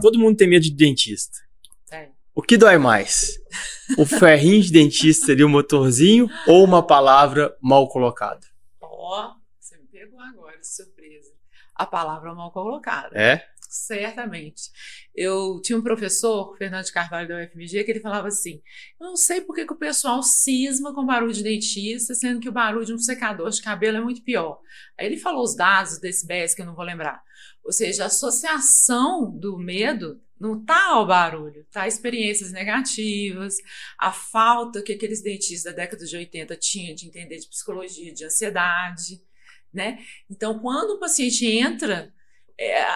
Todo mundo tem medo de dentista. É. O que dói mais? O ferrinho de dentista ali, o motorzinho, ou uma palavra mal colocada? Ó, você me pegou agora, de surpresa. A palavra mal colocada. É? Certamente. Eu tinha um professor, Fernando de Carvalho da UFMG, que ele falava assim: eu não sei por que o pessoal cisma com barulho de dentista, sendo que o barulho de um secador de cabelo é muito pior. Aí ele falou os dados desse BS que eu não vou lembrar. Ou seja, a associação do medo não está ao barulho, está a experiências negativas, a falta que aqueles dentistas da década de 80 tinham de entender de psicologia, de ansiedade, né? Então, quando o paciente entra,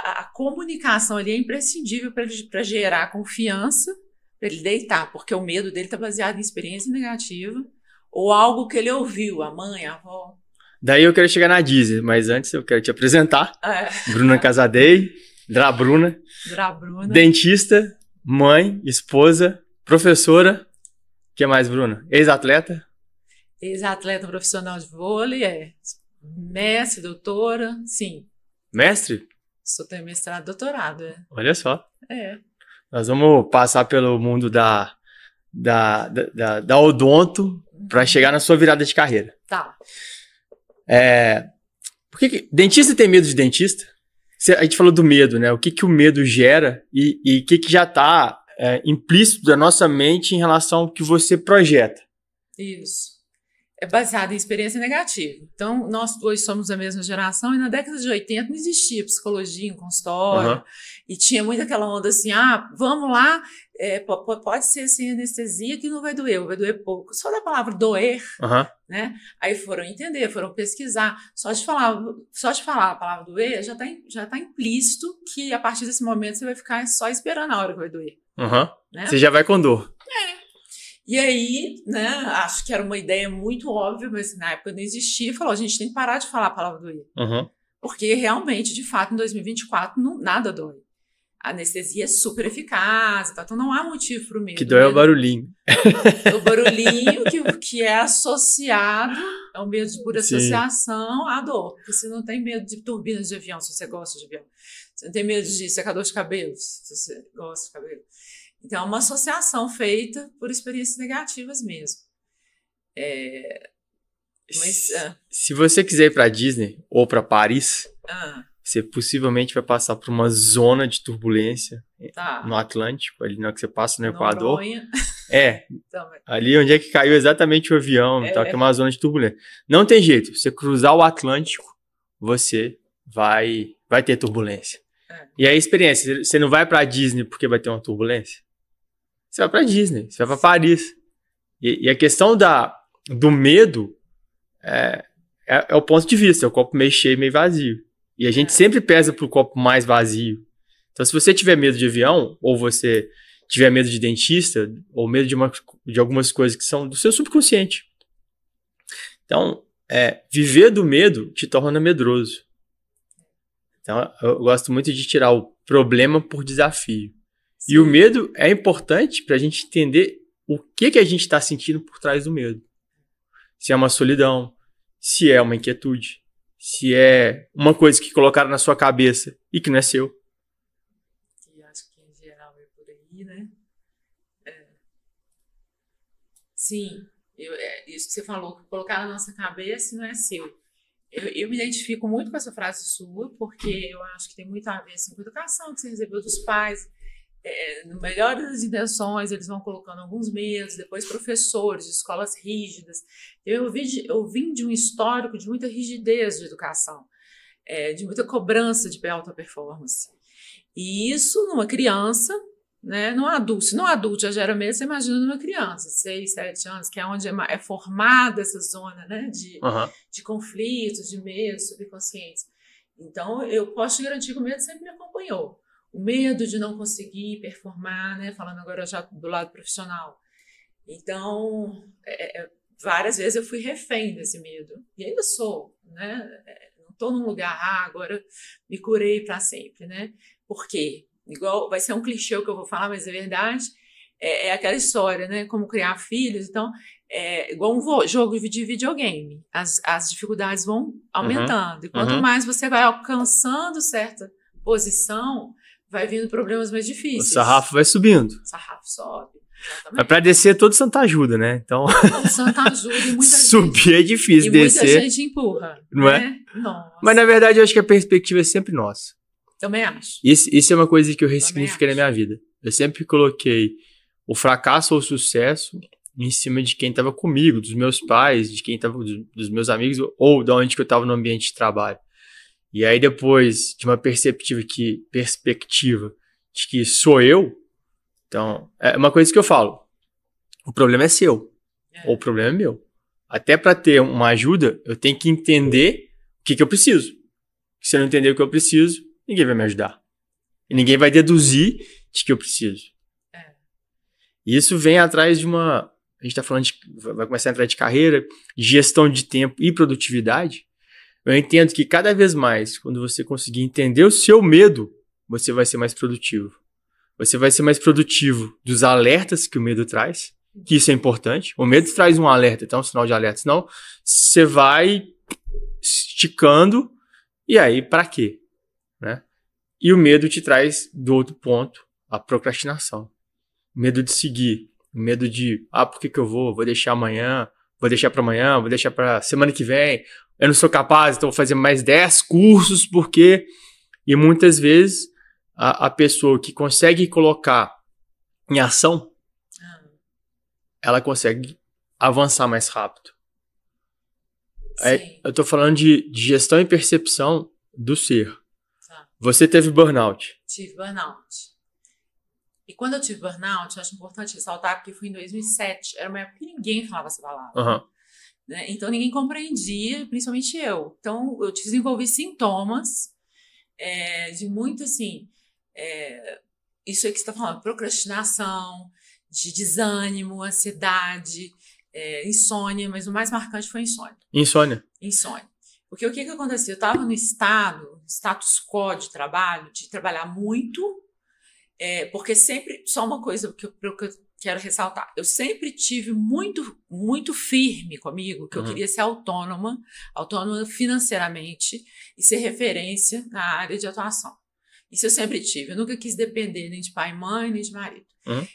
a comunicação ali é imprescindível para gerar confiança, para ele deitar, porque o medo dele está baseado em experiência negativa ou algo que ele ouviu, a mãe, a avó. Daí eu quero chegar na Disney, mas antes eu quero te apresentar. Bruna Casadei, Drabruna, dentista, mãe, esposa, professora. O que mais, Bruna? Ex-atleta? Ex-atleta profissional de vôlei, mestre, doutora, sim. Mestre? Só tenho mestrado, doutorado, Olha só. É. Nós vamos passar pelo mundo da odonto para chegar na sua virada de carreira. Tá. Por que dentista tem medo de dentista? A gente falou do medo, né? O que o medo gera e o que já está implícito da nossa mente em relação ao que você projeta. Isso. É baseado em experiência negativa. Então, nós dois somos da mesma geração e na década de 80 não existia psicologia em consultório e tinha muito aquela onda assim, vamos lá, pode ser sem anestesia que não vai doer pouco. Só da palavra doer, né? Aí foram entender, foram pesquisar. Só de falar a palavra doer já tá implícito que a partir desse momento você vai ficar só esperando a hora que vai doer. Né? Você já vai com dor. E aí, né, acho que era uma ideia muito óbvia, mas na época não existia, falou, a gente tem que parar de falar a palavra doer. Porque realmente, de fato, em 2024, nada dói. A anestesia é super eficaz, então não há motivo para o medo. Que dói é o barulhinho. O barulhinho que é associado, é um medo de pura associação à dor. Porque você não tem medo de turbinas de avião, se você gosta de avião. Você não tem medo de secador de cabelo, se você gosta de cabelo. Então, é uma associação feita por experiências negativas mesmo. Se você quiser ir para Disney ou para Paris, você possivelmente vai passar por uma zona de turbulência no Atlântico, ali na hora que você passa no Equador. Ali onde é que caiu exatamente o avião, que é uma zona de turbulência. Não tem jeito, você cruzar o Atlântico, você vai ter turbulência. E a experiência, você não vai para Disney porque vai ter uma turbulência? Você vai para Disney, você vai para Paris. E a questão do medo é o ponto de vista, é o copo meio cheio, meio vazio. E a gente sempre pesa pro copo mais vazio. Então, se você tiver medo de avião, ou você tiver medo de dentista, ou medo de algumas coisas que são do seu subconsciente. Então, viver do medo te torna medroso. Então, eu gosto muito de tirar o problema por desafio. Sim. E o medo é importante para a gente entender o que a gente está sentindo por trás do medo. Se é uma solidão, se é uma inquietude, se é uma coisa que colocaram na sua cabeça e que não é seu. E acho que em geral é por aí, né? Sim, isso que você falou, que colocaram na nossa cabeça e não é seu. Eu me identifico muito com essa frase sua, porque eu acho que tem muito a ver assim, com a educação que você recebeu dos pais. No melhor das intenções, eles vão colocando alguns medos, depois professores de escolas rígidas. Eu vim de um histórico de muita rigidez de educação, de muita cobrança de alta performance. E isso numa criança, né, num adulto. Se num adulto já gera medo, você imagina numa criança, 6, 7 anos, que é onde é formada essa zona, né, de conflitos, de medos subconscientes. Então, eu posso te garantir que o medo sempre me acompanhou. O medo de não conseguir performar, né? Falando agora já do lado profissional. Então, várias vezes eu fui refém desse medo. E ainda sou, né? Não estou num lugar, agora me curei para sempre, né? Por quê? Igual, vai ser um clichê o que eu vou falar, mas é verdade. É aquela história, né? Como criar filhos. Então, igual um jogo de videogame. As dificuldades vão aumentando. E quanto mais você vai alcançando certa posição, vai vindo problemas mais difíceis. O sarrafo vai subindo. O sarrafo sobe. Exatamente. Mas pra descer todo Santa ajuda, né? Então. Santa ajuda e muita subir gente, é difícil, descer. Muita gente empurra. Não né? é? Nossa. Mas na verdade eu acho que a perspectiva é sempre nossa. Também acho. Isso é uma coisa que eu ressignifiquei na minha vida. Eu sempre coloquei o fracasso ou o sucesso em cima de quem estava comigo, dos meus pais, de quem estava dos meus amigos ou de onde que eu estava no ambiente de trabalho. E aí depois de uma perspectiva de que sou eu, então é uma coisa que eu falo, o problema é seu, ou o problema é meu. Até para ter uma ajuda, eu tenho que entender o que eu preciso. Se eu não entender o que eu preciso, ninguém vai me ajudar. E ninguém vai deduzir de que eu preciso. E isso vem atrás de uma... A gente está falando vai começar a entrar de carreira, de gestão de tempo e produtividade. Eu entendo que cada vez mais, quando você conseguir entender o seu medo, você vai ser mais produtivo. Você vai ser mais produtivo dos alertas que o medo traz, que isso é importante. O medo traz um alerta, então um sinal de alerta. Senão, você vai esticando, e aí, para quê? Né? E o medo te traz, do outro ponto, a procrastinação. O medo de seguir. O medo de, por que eu vou deixar amanhã, vou deixar para amanhã, vou deixar para semana que vem. Eu não sou capaz, então vou fazer mais 10 cursos, porque... E muitas vezes, a pessoa que consegue colocar em ação, ela consegue avançar mais rápido. Aí, eu estou falando de gestão e percepção do ser. Tá. Você teve burnout? Tive burnout. E quando eu tive burnout, eu acho importante ressaltar, porque foi em 2007, era uma época que ninguém falava essa palavra. Uhum. Né? Então, ninguém compreendia, principalmente eu. Então, eu desenvolvi sintomas de muito, assim, isso aí que você está falando, procrastinação, de desânimo, ansiedade, insônia, mas o mais marcante foi insônia. Insônia. Porque o que aconteceu? Eu estava no status quo de trabalho, de trabalhar muito, porque sempre, só uma coisa que eu quero ressaltar, eu sempre tive muito, muito firme comigo, que eu queria ser autônoma financeiramente e ser referência na área de atuação. Isso eu sempre tive, eu nunca quis depender nem de pai e mãe, nem de marido.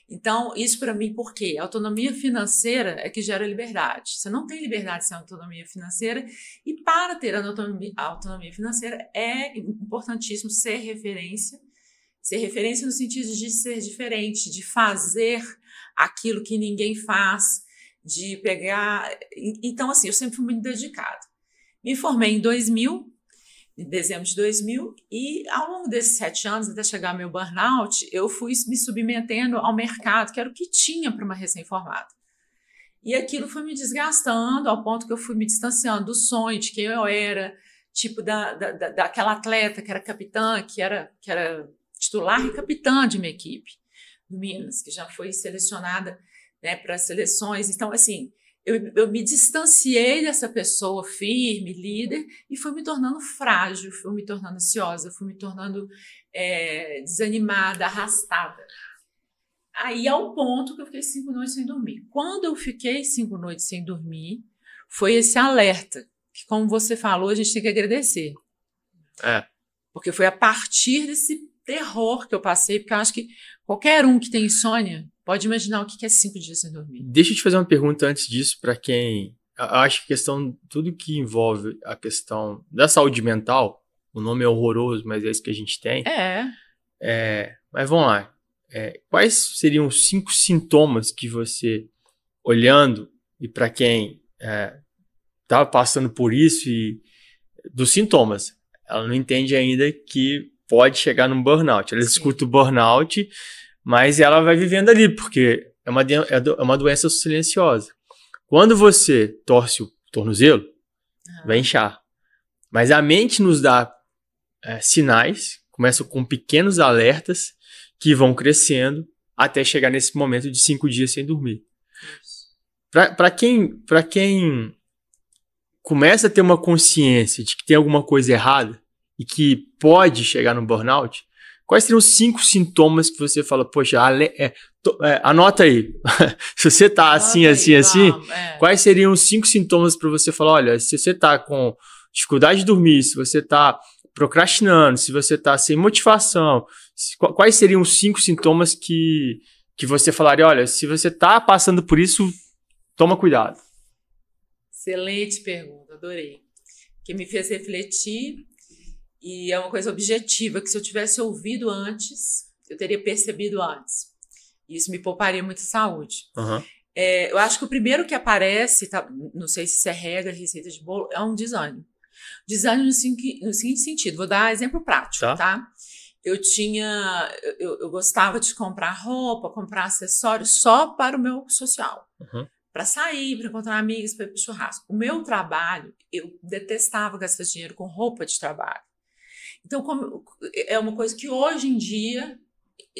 Então, isso para mim, por quê? A autonomia financeira é que gera liberdade. Você não tem liberdade sem autonomia financeira, e para ter a autonomia financeira é importantíssimo ser referência no sentido de ser diferente, de fazer aquilo que ninguém faz, de pegar... Então, assim, eu sempre fui muito dedicada. Me formei em 2000, em dezembro de 2000, e ao longo desses 7 anos, até chegar ao meu burnout, eu fui me submetendo ao mercado, que era o que tinha para uma recém-formada. E aquilo foi me desgastando, ao ponto que eu fui me distanciando do sonho, de quem eu era, tipo daquela atleta que era capitã, que era titular e capitã de uma equipe do Minas, que já foi selecionada, né, para as seleções. Então, assim, eu me distanciei dessa pessoa firme, líder, e fui me tornando frágil, fui me tornando ansiosa, fui me tornando desanimada, arrastada. Aí, ao ponto que eu fiquei 5 noites sem dormir. Quando eu fiquei 5 noites sem dormir, foi esse alerta, que, como você falou, a gente tem que agradecer. Porque foi a partir desse terror que eu passei, porque eu acho que qualquer um que tem insônia pode imaginar o que é 5 dias sem dormir. Deixa eu te fazer uma pergunta antes disso, para quem... Eu acho que tudo que envolve a questão da saúde mental, o nome é horroroso, mas é isso que a gente tem. Mas vamos lá. Quais seriam os 5 sintomas que você, olhando, e para quem estava passando por isso, e dos sintomas, ela não entende ainda que pode chegar num burnout. Ela escuta o burnout, mas ela vai vivendo ali, porque é uma doença silenciosa. Quando você torce o tornozelo, vai inchar. Mas a mente nos dá sinais, começa com pequenos alertas, que vão crescendo até chegar nesse momento de 5 dias sem dormir. Para quem começa a ter uma consciência de que tem alguma coisa errada e que pode chegar no burnout, quais seriam os 5 sintomas que você fala, poxa, anota aí. Se você tá assim, quais seriam os 5 sintomas para você falar, olha, se você tá com dificuldade de dormir, se você tá procrastinando, se você tá sem motivação, quais seriam os 5 sintomas que você falaria, olha, se você tá passando por isso, toma cuidado? Excelente pergunta, adorei. Que me fez refletir e é uma coisa objetiva, que se eu tivesse ouvido antes, eu teria percebido antes. Isso me pouparia muita saúde. Uhum. Eu acho que o primeiro que aparece, tá, não sei se isso é regra, receita de bolo, é um desânimo. Desânimo no seguinte sentido, vou dar exemplo prático, tá? Eu gostava de comprar roupa, comprar acessórios só para o meu social. Uhum. Para sair, para encontrar amigos, para ir para o churrasco. O meu trabalho, eu detestava gastar dinheiro com roupa de trabalho. Então, é uma coisa que hoje em dia,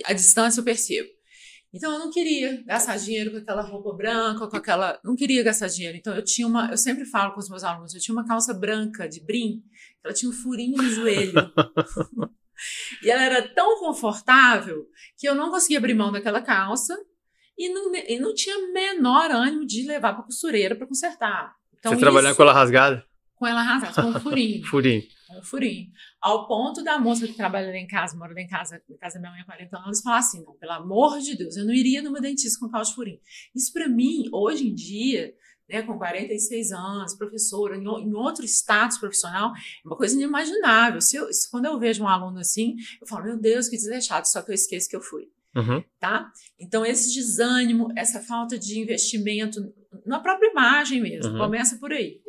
à distância, eu percebo. Então, eu não queria gastar dinheiro com aquela roupa branca, não queria gastar dinheiro. Então, eu sempre falo com os meus alunos, eu tinha uma calça branca de brim, ela tinha um furinho no joelho. E ela era tão confortável que eu não conseguia abrir mão daquela calça e não tinha menor ânimo de levar para a costureira para consertar. Então, você trabalhava com ela rasgada? Com ela rasgada, com um furinho. Furinho. Um furinho. Ao ponto da moça que trabalha lá em casa, mora lá em casa da minha mãe há 40 anos, falar assim, não, pelo amor de Deus, eu não iria numa dentista com calça de furinho. Isso para mim, hoje em dia, né, com 46 anos, professora, em outro status profissional, é uma coisa inimaginável. Quando eu vejo um aluno assim, eu falo, meu Deus, que desleixado, só que eu esqueço que eu fui. Uhum. Tá? Então, esse desânimo, essa falta de investimento na própria imagem mesmo, começa por aí.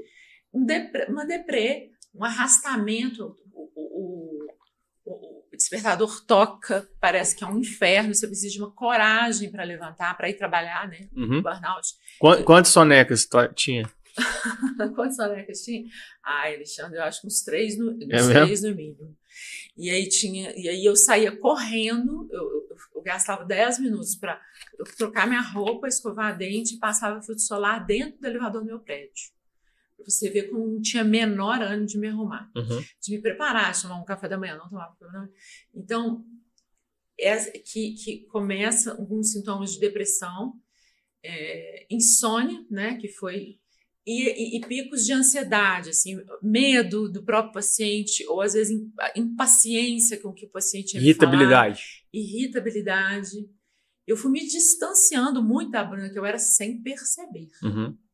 Uma deprê, um arrastamento, o despertador toca, parece que é um inferno, você precisa de uma coragem para levantar, para ir trabalhar, né? Burnout. Quantas sonecas tinha? Quantas sonecas tinha? Ai, Alexandre, eu acho que uns 3 no mínimo. E aí eu saía correndo, eu gastava 10 minutos para trocar minha roupa, escovar dente e passava filtro solar dentro do elevador do meu prédio. Você vê como não tinha menor ânimo de me arrumar, de me preparar, de tomar um café da manhã, não tomava café da manhã. Então, que começa alguns sintomas de depressão, insônia, né, que foi, e picos de ansiedade, assim, medo do próprio paciente, ou às vezes impaciência com o que o paciente ia falar. Irritabilidade. Eu fui me distanciando muito da Bruna, que eu era sem perceber.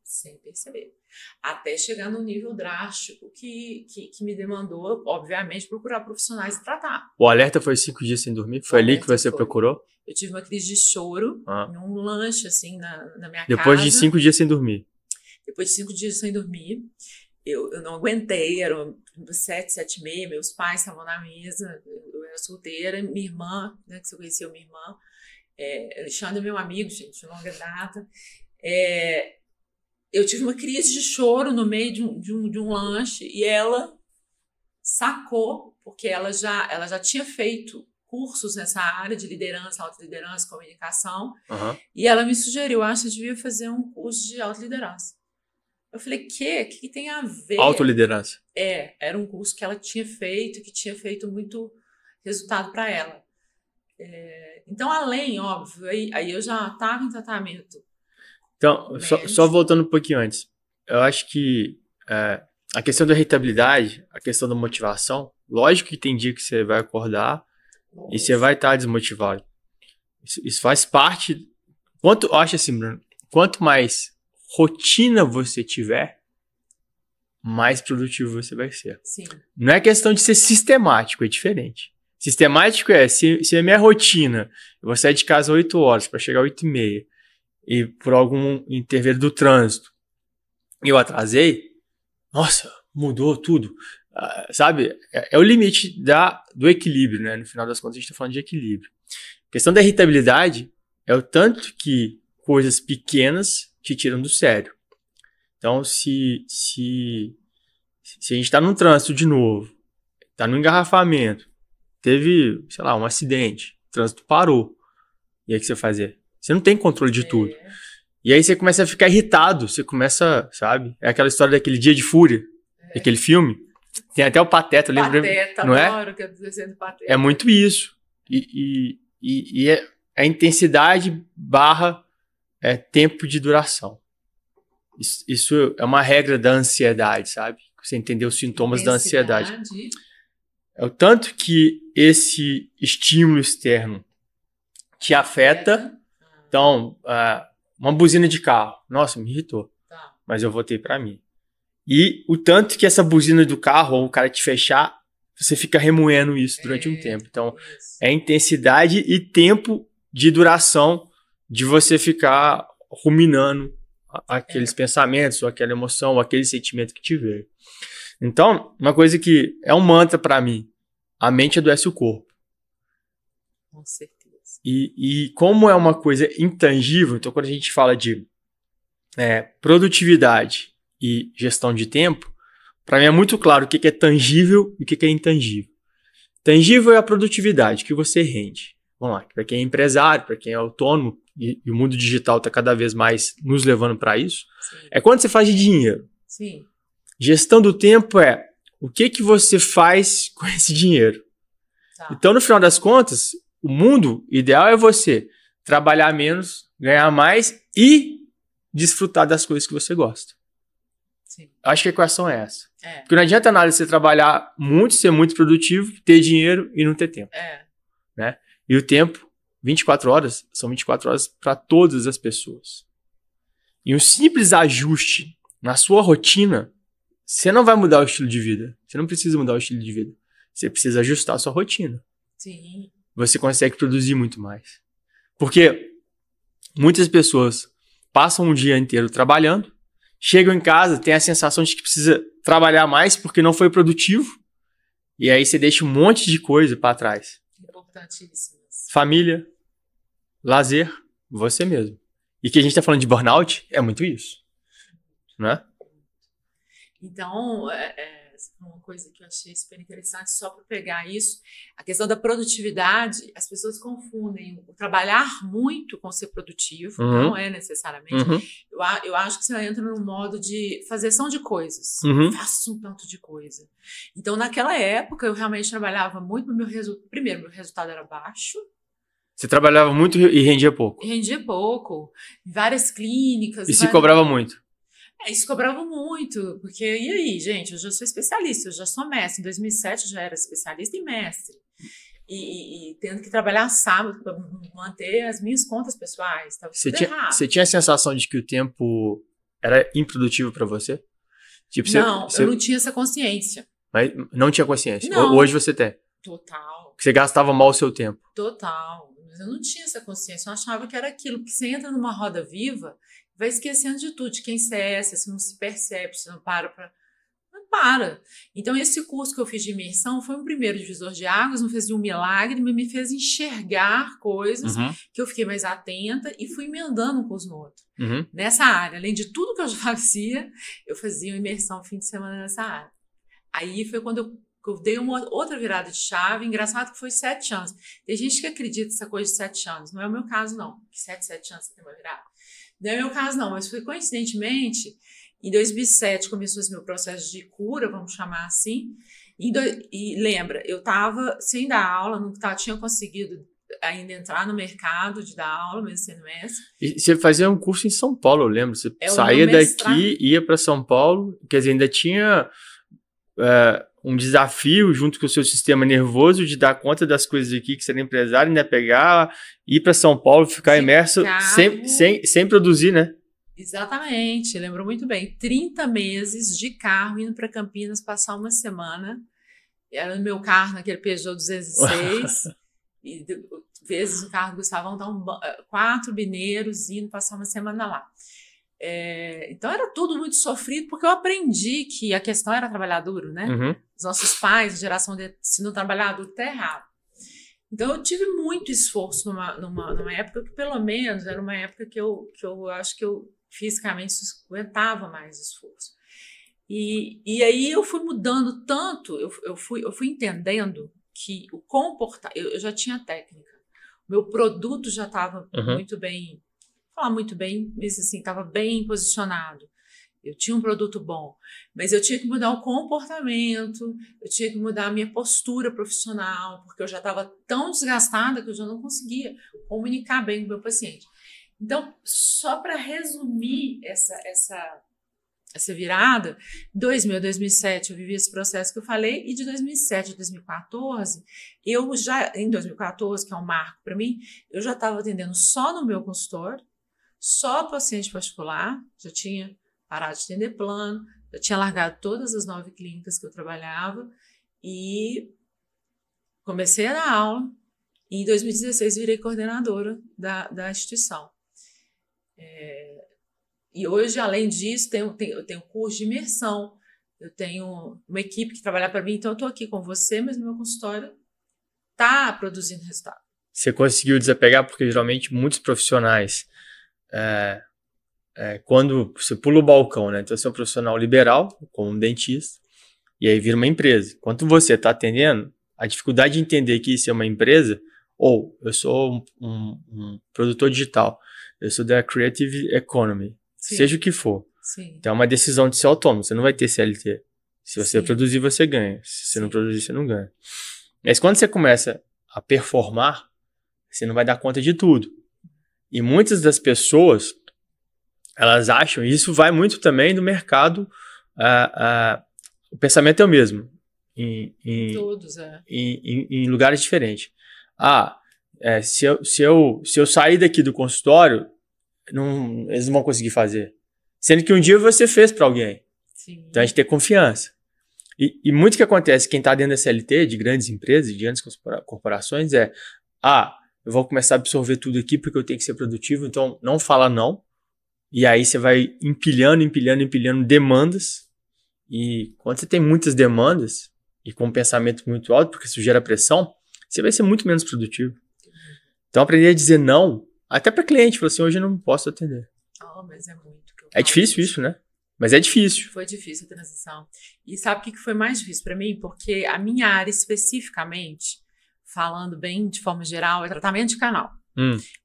Sem perceber. Até chegar num nível drástico que me demandou, obviamente, procurar profissionais e tratar. O alerta foi 5 dias sem dormir? Foi ali que você procurou? Eu tive uma crise de choro, num lanche, assim, na minha casa. Depois de 5 dias sem dormir? Depois de 5 dias sem dormir, eu não aguentei, eram 7, 7h30, meus pais estavam na mesa, eu era solteira, minha irmã, né, que você conheceu minha irmã, Alexandre é meu amigo, gente, de longa data, eu tive uma crise de choro no meio de um lanche e ela sacou, porque ela já tinha feito cursos nessa área de liderança, autoliderança, comunicação, e ela me sugeriu, acho que eu devia fazer um curso de autoliderança. Eu falei, o que tem a ver? Autoliderança. Era um curso que ela tinha feito, que tinha feito muito resultado para ela. Então, além, óbvio, aí eu já estava em tratamento. Então, só voltando um pouquinho antes, eu acho que a questão da irritabilidade, a questão da motivação, lógico que tem dia que você vai acordar e você vai estar desmotivado. Isso faz parte. Eu acho assim, Bruno, quanto mais rotina você tiver, mais produtivo você vai ser. Sim. Não é questão de ser sistemático, é diferente. Sistemático se a minha rotina, eu vou sair de casa às 8 horas para chegar às 8h30, e por algum intervalo do trânsito eu atrasei, nossa, mudou tudo. Sabe? É o limite do equilíbrio, né? No final das contas, a gente está falando de equilíbrio. A questão da irritabilidade é o tanto que coisas pequenas te tiram do sério. Então, se a gente está no trânsito de novo, está no engarrafamento, teve, sei lá, um acidente, o trânsito parou, e aí o que você vai fazer? Você não tem controle de tudo. E aí você começa a ficar irritado, você começa, sabe? É aquela história daquele Dia de Fúria, daquele filme. Tem até o Pateta, eu lembro. Pateta, não adoro que eu tô dizendo Pateta. É muito isso. E é a intensidade / tempo de duração. Isso é uma regra da ansiedade, sabe? Você entender os sintomas da ansiedade. É o tanto que esse estímulo externo te afeta. Então, uma buzina de carro. Nossa, me irritou. Tá. Mas eu votei pra mim. E o tanto que essa buzina do carro, ou o cara te fechar, você fica remoendo isso durante um tempo. Então, é intensidade e tempo de duração de você ficar ruminando aqueles pensamentos, ou aquela emoção, ou aquele sentimento que te veio. Então, uma coisa que é um mantra pra mim, a mente adoece o corpo. Com certeza. E como é uma coisa intangível, então quando a gente fala de produtividade e gestão de tempo, para mim é muito claro o que é tangível e o que é intangível. Tangível é a produtividade que você rende. Vamos lá, para quem é empresário, para quem é autônomo, e o mundo digital está cada vez mais nos levando para isso, sim, é quando você faz de dinheiro. Sim. Gestão do tempo é o que você faz com esse dinheiro. Tá. Então, no final das contas, o mundo ideal é você trabalhar menos, ganhar mais e desfrutar das coisas que você gosta. Sim. Acho que a equação é essa. Porque não adianta nada você trabalhar muito, ser muito produtivo, ter dinheiro e não ter tempo. Né? E o tempo, 24 horas, são 24 horas para todas as pessoas. E um simples ajuste na sua rotina, você não vai mudar o estilo de vida. Você não precisa mudar o estilo de vida. Você precisa ajustar a sua rotina. Sim. Você consegue produzir muito mais. Porque muitas pessoas passam um dia inteiro trabalhando, chegam em casa, têm a sensação de que precisa trabalhar mais porque não foi produtivo, e aí você deixa um monte de coisa para trás. Importantíssimas. Família, lazer, você mesmo. E que a gente está falando de burnout, é muito isso. Né? Então, uma coisa que eu achei super interessante, só para pegar isso, a questão da produtividade, as pessoas confundem o trabalhar muito com ser produtivo, não é necessariamente. Eu acho que você entra num modo de fazeção de coisas, faço um tanto de coisa. Então, naquela época, eu realmente trabalhava muito, primeiro, meu resultado era baixo. Você trabalhava muito e rendia pouco? Rendia pouco, em várias clínicas. E se cobrava muito? Isso cobrava muito, porque e aí, gente, eu já sou especialista, eu já sou mestre. Em 2007 eu já era especialista e mestre. E tendo que trabalhar sábado para manter as minhas contas pessoais. Você tinha a sensação de que o tempo era improdutivo para você? Tipo, não, eu não tinha essa consciência. Mas não tinha consciência? Não. Hoje você tem? Total. Você gastava mal o seu tempo? Total. Mas eu não tinha essa consciência. Eu achava que era aquilo, porque você entra numa roda viva, vai esquecendo de tudo, de quem você é, você não se percebe, você não para para... Não para. Então, esse curso que eu fiz de imersão foi um primeiro divisor de águas, não fez de um milagre, mas me fez enxergar coisas que eu fiquei mais atenta e fui emendando um curso no outro. Nessa área, além de tudo que eu já fazia, eu fazia uma imersão fim de semana nessa área. Aí foi quando eu dei uma outra virada de chave, engraçado que foi 7 anos. Tem gente que acredita nessa coisa de 7 anos, não é o meu caso não, que 7 anos você tem uma virada. Não é meu caso, não, mas foi coincidentemente, em 2007 começou esse meu processo de cura, vamos chamar assim, e lembra, eu estava sem dar aula, não tinha conseguido ainda entrar no mercado de dar aula, mesmo sendo mestre. E você fazia um curso em São Paulo, eu lembro, você saía daqui, ia para São Paulo, quer dizer, ainda tinha um desafio junto com o seu sistema nervoso de dar conta das coisas aqui, que você era empresário, ainda pegar, ir para São Paulo, ficar imerso sem produzir, né? Exatamente, lembro muito bem. 30 meses de carro indo para Campinas passar uma semana. Era no meu carro, naquele Peugeot 206. E vezes o carro custava 4 mineiros indo passar uma semana lá. Então era tudo muito sofrido, porque eu aprendi que a questão era trabalhar duro, né? Os nossos pais, a geração se não trabalhar duro, tá errado. Então eu tive muito esforço numa época que pelo menos era uma época que eu acho que eu fisicamente aguentava mais esforço. E aí eu fui mudando tanto, eu fui entendendo que o comportamento, eu já tinha técnica, o meu produto já estava muito bem, falar muito bem, mas assim, estava bem posicionado. Eu tinha um produto bom, mas eu tinha que mudar o comportamento, eu tinha que mudar a minha postura profissional, porque eu já estava tão desgastada que eu já não conseguia comunicar bem com o meu paciente. Então, só para resumir essa virada. 2000 a 2007 eu vivi esse processo que eu falei, e de 2007 a 2014, em 2014, que é um marco para mim, eu já estava atendendo só no meu consultório, só paciente particular, já tinha parado de atender plano, já tinha largado todas as 9 clínicas que eu trabalhava e comecei a dar aula. E em 2016 virei coordenadora da instituição. E hoje, além disso, eu tenho curso de imersão, eu tenho uma equipe que trabalha para mim, então eu estou aqui com você, mas no meu consultório está produzindo resultado. Você conseguiu desapegar, porque geralmente muitos profissionais, quando você pula o balcão, né? Então você é um profissional liberal, como um dentista, e aí vira uma empresa. Enquanto você está atendendo, a dificuldade de entender que isso é uma empresa, ou eu sou um produtor digital, eu sou da Creative Economy, sim, seja o que for. Sim. Então é uma decisão de ser autônomo, você não vai ter CLT. Se você sim, produzir, você ganha. Se você sim, não produzir, você não ganha. Mas quando você começa a performar, você não vai dar conta de tudo. E muitas das pessoas, elas acham, e isso vai muito também do mercado, o pensamento é o mesmo. Todos, em lugares diferentes. Se eu sair daqui do consultório, eles não vão conseguir fazer. Sendo que um dia você fez para alguém. Sim. Então a gente tem confiança. E muito que acontece, quem está dentro da CLT, de grandes empresas, de grandes corporações, eu vou começar a absorver tudo aqui porque eu tenho que ser produtivo, então não fala não. E aí você vai empilhando demandas. E quando você tem muitas demandas, e com um pensamento muito alto, porque isso gera pressão, você vai ser muito menos produtivo. Então, aprender a dizer não, até para cliente, falar assim, hoje eu não posso atender. Mas é muito. É difícil isso, né? Mas é difícil. Foi difícil a transição. E sabe o que foi mais difícil para mim? Porque a minha área especificamente, falando bem de forma geral, é tratamento de canal.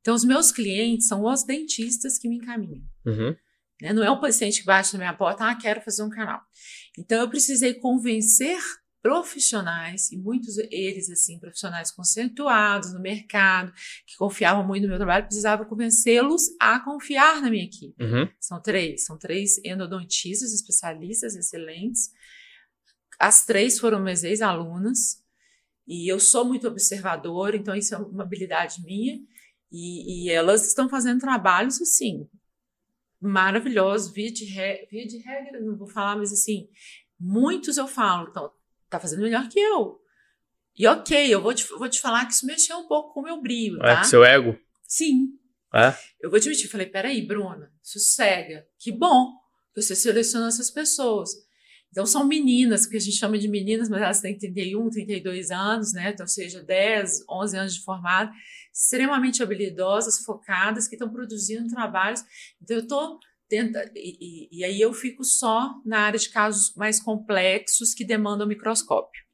Então, os meus clientes são os dentistas que me encaminham. Uhum. Né? Não é um paciente que bate na minha porta, quero fazer um canal. Então, eu precisei convencer profissionais, e muitos deles, assim, profissionais conceituados no mercado, que confiavam muito no meu trabalho, precisava convencê-los a confiar na minha equipe. Uhum. São três endodontistas, especialistas excelentes. As 3 foram minhas ex-alunas, e eu sou muito observadora, então isso é uma habilidade minha, e elas estão fazendo trabalhos, assim, maravilhosos, via de regra, não vou falar, mas assim, muitos eu falo, então, tá fazendo melhor que eu. E ok, eu vou te falar que isso mexeu um pouco com o meu brilho, tá? Com seu ego? Sim. Eu vou te admitir, falei, peraí, Bruna, sossega, que bom que você selecionou essas pessoas. Então, são meninas, que a gente chama de meninas, mas elas têm 31, 32 anos, né? Então, seja 10, 11 anos de formado, extremamente habilidosas, focadas, que estão produzindo trabalhos. Então, eu estou tentando, e aí eu fico só na área de casos mais complexos que demandam microscópio.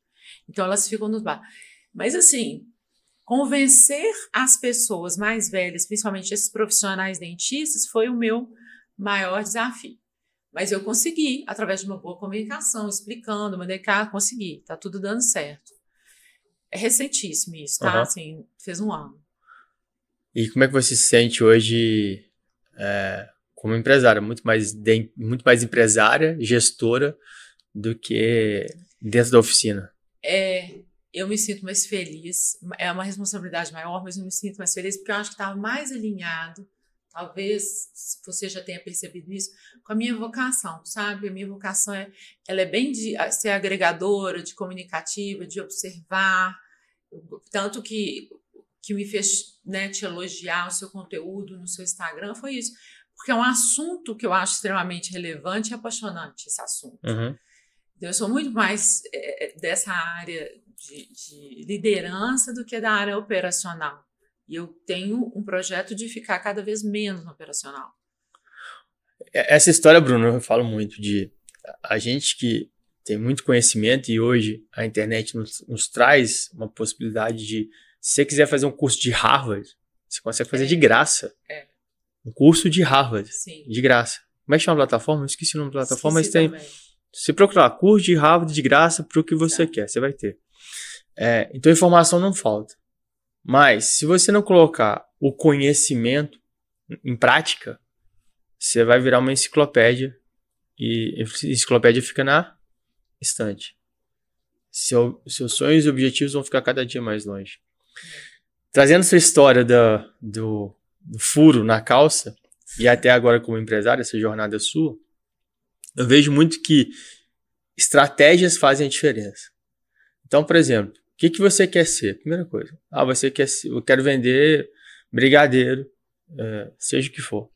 Então, elas ficam nos bar. Mas, assim, convencer as pessoas mais velhas, principalmente esses profissionais dentistas, foi o meu maior desafio. Mas eu consegui, através de uma boa comunicação, explicando, mandei cá, consegui, tá tudo dando certo. É recentíssimo isso, tá? Uhum. Assim, fez 1 ano. E como é que você se sente hoje como empresária? Muito mais empresária, gestora, do que dentro da oficina? Eu me sinto mais feliz, é uma responsabilidade maior, mas eu me sinto mais feliz porque eu acho que estava mais alinhado, talvez você já tenha percebido isso, com a minha vocação, sabe? A minha vocação ela é bem de ser agregadora, de comunicativa, de observar, tanto que me fez, né, te elogiar o seu conteúdo no seu Instagram foi isso, porque é um assunto que eu acho extremamente relevante e apaixonante, esse assunto. Uhum. Então, eu sou muito mais dessa área de liderança do que da área operacional. E eu tenho um projeto de ficar cada vez menos no operacional. Essa história, Bruno, eu falo muito de a gente que tem muito conhecimento e hoje a internet nos traz uma possibilidade de, se você quiser fazer um curso de Harvard, você consegue fazer de graça. Um curso de Harvard, sim, de graça. Como é que chama a plataforma? Eu esqueci o nome da plataforma, mas tem... Também. Se procurar curso de Harvard de graça para o que você quer, você vai ter. Então, informação não falta. Mas, se você não colocar o conhecimento em prática, você vai virar uma enciclopédia e enciclopédia fica na estante. Seus sonhos e objetivos vão ficar cada dia mais longe. Trazendo essa história do furo na calça, e até agora como empresário, essa jornada sua, eu vejo muito que estratégias fazem a diferença. Então, por exemplo, o que você quer ser? Primeira coisa. Você quer ser, eu quero vender brigadeiro, seja o que for.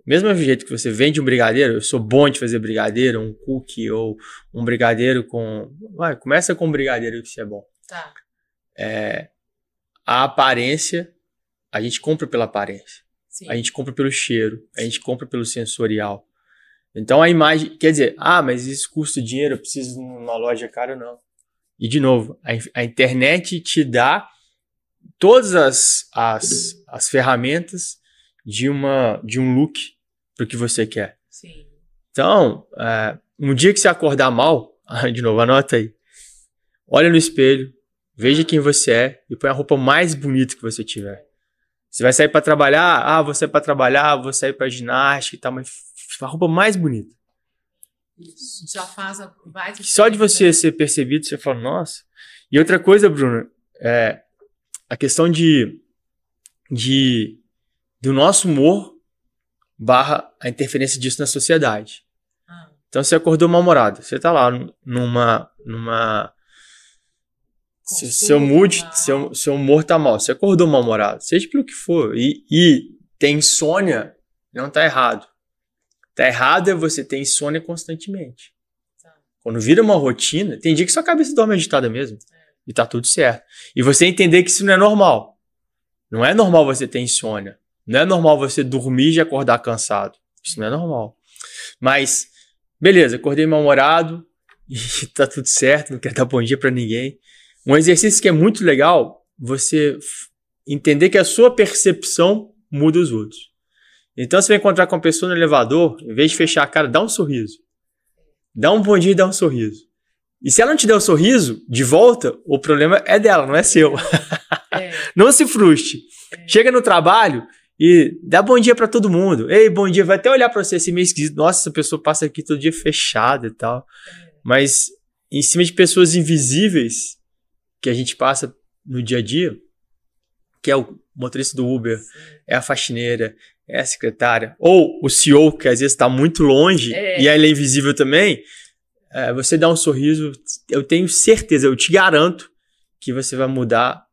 Mesmo do jeito que você vende um brigadeiro, eu sou bom de fazer brigadeiro, um cookie ou um brigadeiro com... começa com um brigadeiro que você é bom. Tá. A aparência, a gente compra pela aparência. Sim. A gente compra pelo cheiro, a gente compra pelo sensorial. Então a imagem, quer dizer, mas isso custa dinheiro, eu preciso numa loja cara, não. E de novo, a internet te dá todas as ferramentas de um look para o que você quer. Sim. Então, um dia que você acordar mal, de novo, anota aí, olha no espelho, veja quem você é e põe a roupa mais bonita que você tiver. Você vai sair para trabalhar, vou sair para trabalhar, vou sair para ginástica e tal, mas a roupa mais bonita. Isso, já faz a baita. Só de você ser percebido, você fala, nossa. E outra coisa, Bruno, a questão do nosso humor barra a interferência disso na sociedade. Então, você acordou mal-humorado, você tá lá numa seu mood, seu humor tá mal, você acordou mal-humorado, seja pelo que for, e tem insônia, não tá errado. Tá errado é você ter insônia constantemente. Quando vira uma rotina, tem dia que sua cabeça dorme agitada mesmo. E tá tudo certo. E você entender que isso não é normal. Não é normal você ter insônia. Não é normal você dormir e acordar cansado. Isso não é normal. Mas, beleza, acordei mal-humorado e tá tudo certo, não quero dar bom dia pra ninguém. Um exercício que é muito legal, você entender que a sua percepção muda os outros. Então, você vai encontrar com uma pessoa no elevador, em vez de fechar a cara, dá um sorriso. Dá um bom dia e dá um sorriso. E se ela não te der um sorriso, de volta, o problema é dela, não é seu. Não se frustre. Chega no trabalho e dá bom dia pra todo mundo. Ei, bom dia. Vai até olhar pra você assim meio esquisito. Nossa, essa pessoa passa aqui todo dia fechada e tal. Mas em cima de pessoas invisíveis que a gente passa no dia a dia, que é o motorista do Uber, é a faxineira, é a secretária, ou o CEO, que às vezes está muito longe e ele é invisível também, você dá um sorriso, eu tenho certeza, eu te garanto que você vai mudar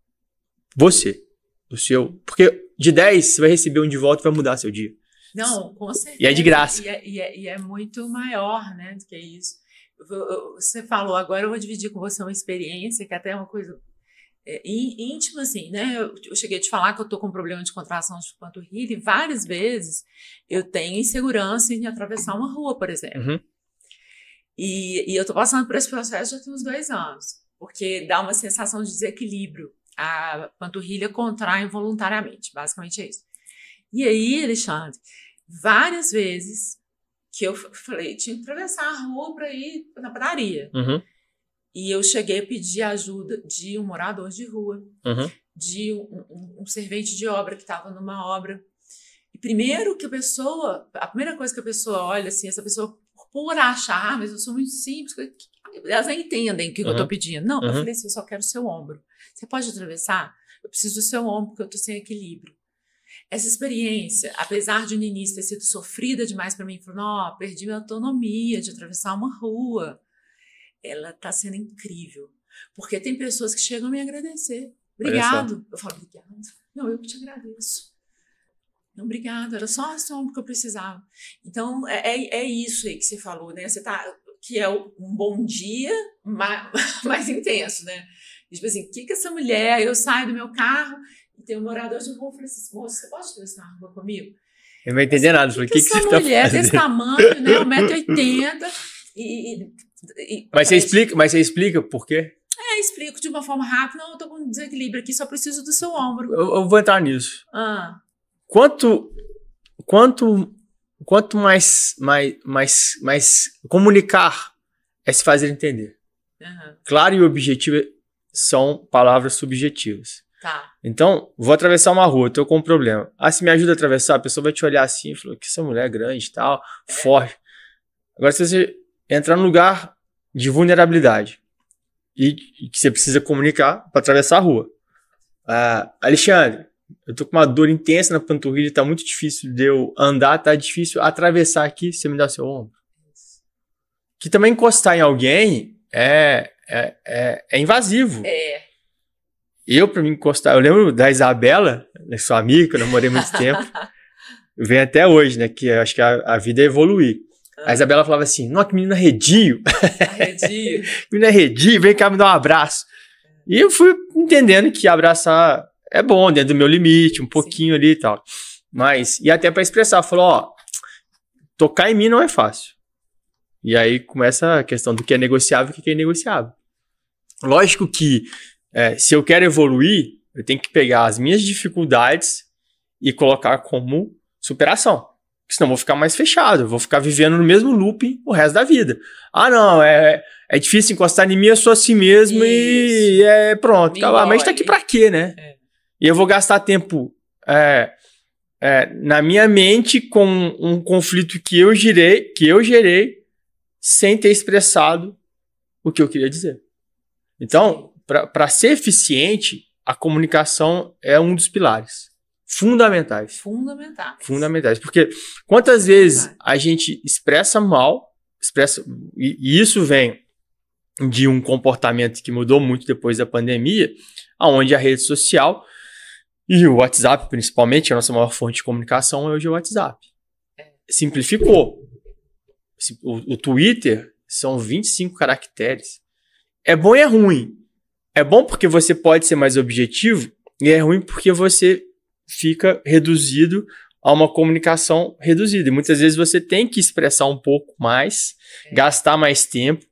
o seu, porque de 10 você vai receber um de volta e vai mudar seu dia. Não, com certeza. E é de graça. E é muito maior, né, do que isso. Você falou agora, eu vou dividir com você uma experiência que até é uma coisa íntima, assim, né? Eu cheguei a te falar que eu tô com um problema de contração de panturrilha e várias vezes eu tenho insegurança em atravessar uma rua, por exemplo. Uhum. E eu tô passando por esse processo já tem uns 2 anos, porque dá uma sensação de desequilíbrio. A panturrilha contrai involuntariamente, basicamente é isso. E aí, Alexandre, várias vezes que eu falei, tinha que atravessar a rua para ir na padaria. Uhum. E eu cheguei a pedir ajuda de um morador de rua, de um servente de obra que estava numa obra. E primeiro que a primeira coisa que a pessoa olha, assim, essa pessoa, por achar, mas eu sou muito simples, elas não entendem o que eu estou pedindo. Não, eu falei assim, eu só quero o seu ombro. Você pode atravessar? Eu preciso do seu ombro, porque eu estou sem equilíbrio. Essa experiência, apesar de no início ter sido sofrida demais para mim, falou, não, perdi minha autonomia de atravessar uma rua. Ela está sendo incrível. Porque tem pessoas que chegam a me agradecer. Obrigado. Eu falo, obrigado. Não, eu que te agradeço. Não, obrigado. Era só a sombra que eu precisava. Então, é isso aí que você falou, né? Você tá, que é um bom dia mais intenso, né? Tipo assim, o que essa mulher... Eu saio do meu carro e tem um morador de rua e falei assim, moça, você pode atravessar a rua comigo? Eu não vou entender nada. O que essa mulher desse tamanho, né? 1,80 m Mas você explica por quê? Explico de uma forma rápida. Não, eu tô com um desequilíbrio aqui, só preciso do seu ombro. Eu vou entrar nisso. Quanto mais comunicar é se fazer entender. Claro e objetivo são palavras subjetivas. Tá. Então, vou atravessar uma rua, tô com um problema. Se me ajuda a atravessar, a pessoa vai te olhar assim e falar que essa mulher é grande e tal, forte. Agora, se você entrar num lugar de vulnerabilidade e que você precisa comunicar para atravessar a rua. Alexandre, eu tô com uma dor intensa na panturrilha, tá muito difícil de eu andar, tá difícil atravessar aqui, você me dá seu ombro. Que também encostar em alguém é invasivo. Eu, pra mim encostar, eu lembro da Isabela, sua amiga, que eu namorei muito tempo, vem até hoje, né, que eu acho que a vida é evoluir. A Isabela falava assim, nossa, que menina arredio. Arredio. Menina arredio, vem cá me dar um abraço. E eu fui entendendo que abraçar é bom, dentro do meu limite, um pouquinho ali e tal. Mas, e até pra expressar, falou, ó, tocar em mim não é fácil. E aí começa a questão do que é negociável e o que é inegociável. Lógico que, se eu quero evoluir, eu tenho que pegar as minhas dificuldades e colocar como superação. Senão eu vou ficar mais fechado, eu vou ficar vivendo no mesmo looping o resto da vida. Ah, não, é difícil encostar em mim, eu sou assim mesmo. Isso. E pronto. Mas a gente tá aqui pra quê, né? E eu vou gastar tempo na minha mente com um conflito que eu gerei sem ter expressado o que eu queria dizer. Então, para ser eficiente, a comunicação é um dos pilares. Fundamentais. Porque quantas vezes a gente expressa mal, e isso vem de um comportamento que mudou muito depois da pandemia, onde a rede social e o WhatsApp, principalmente, a nossa maior fonte de comunicação hoje é o WhatsApp. Simplificou. O Twitter são 25 caracteres. É bom e é ruim. É bom porque você pode ser mais objetivo e é ruim porque você fica reduzido a uma comunicação reduzida. E muitas vezes você tem que expressar um pouco mais, gastar mais tempo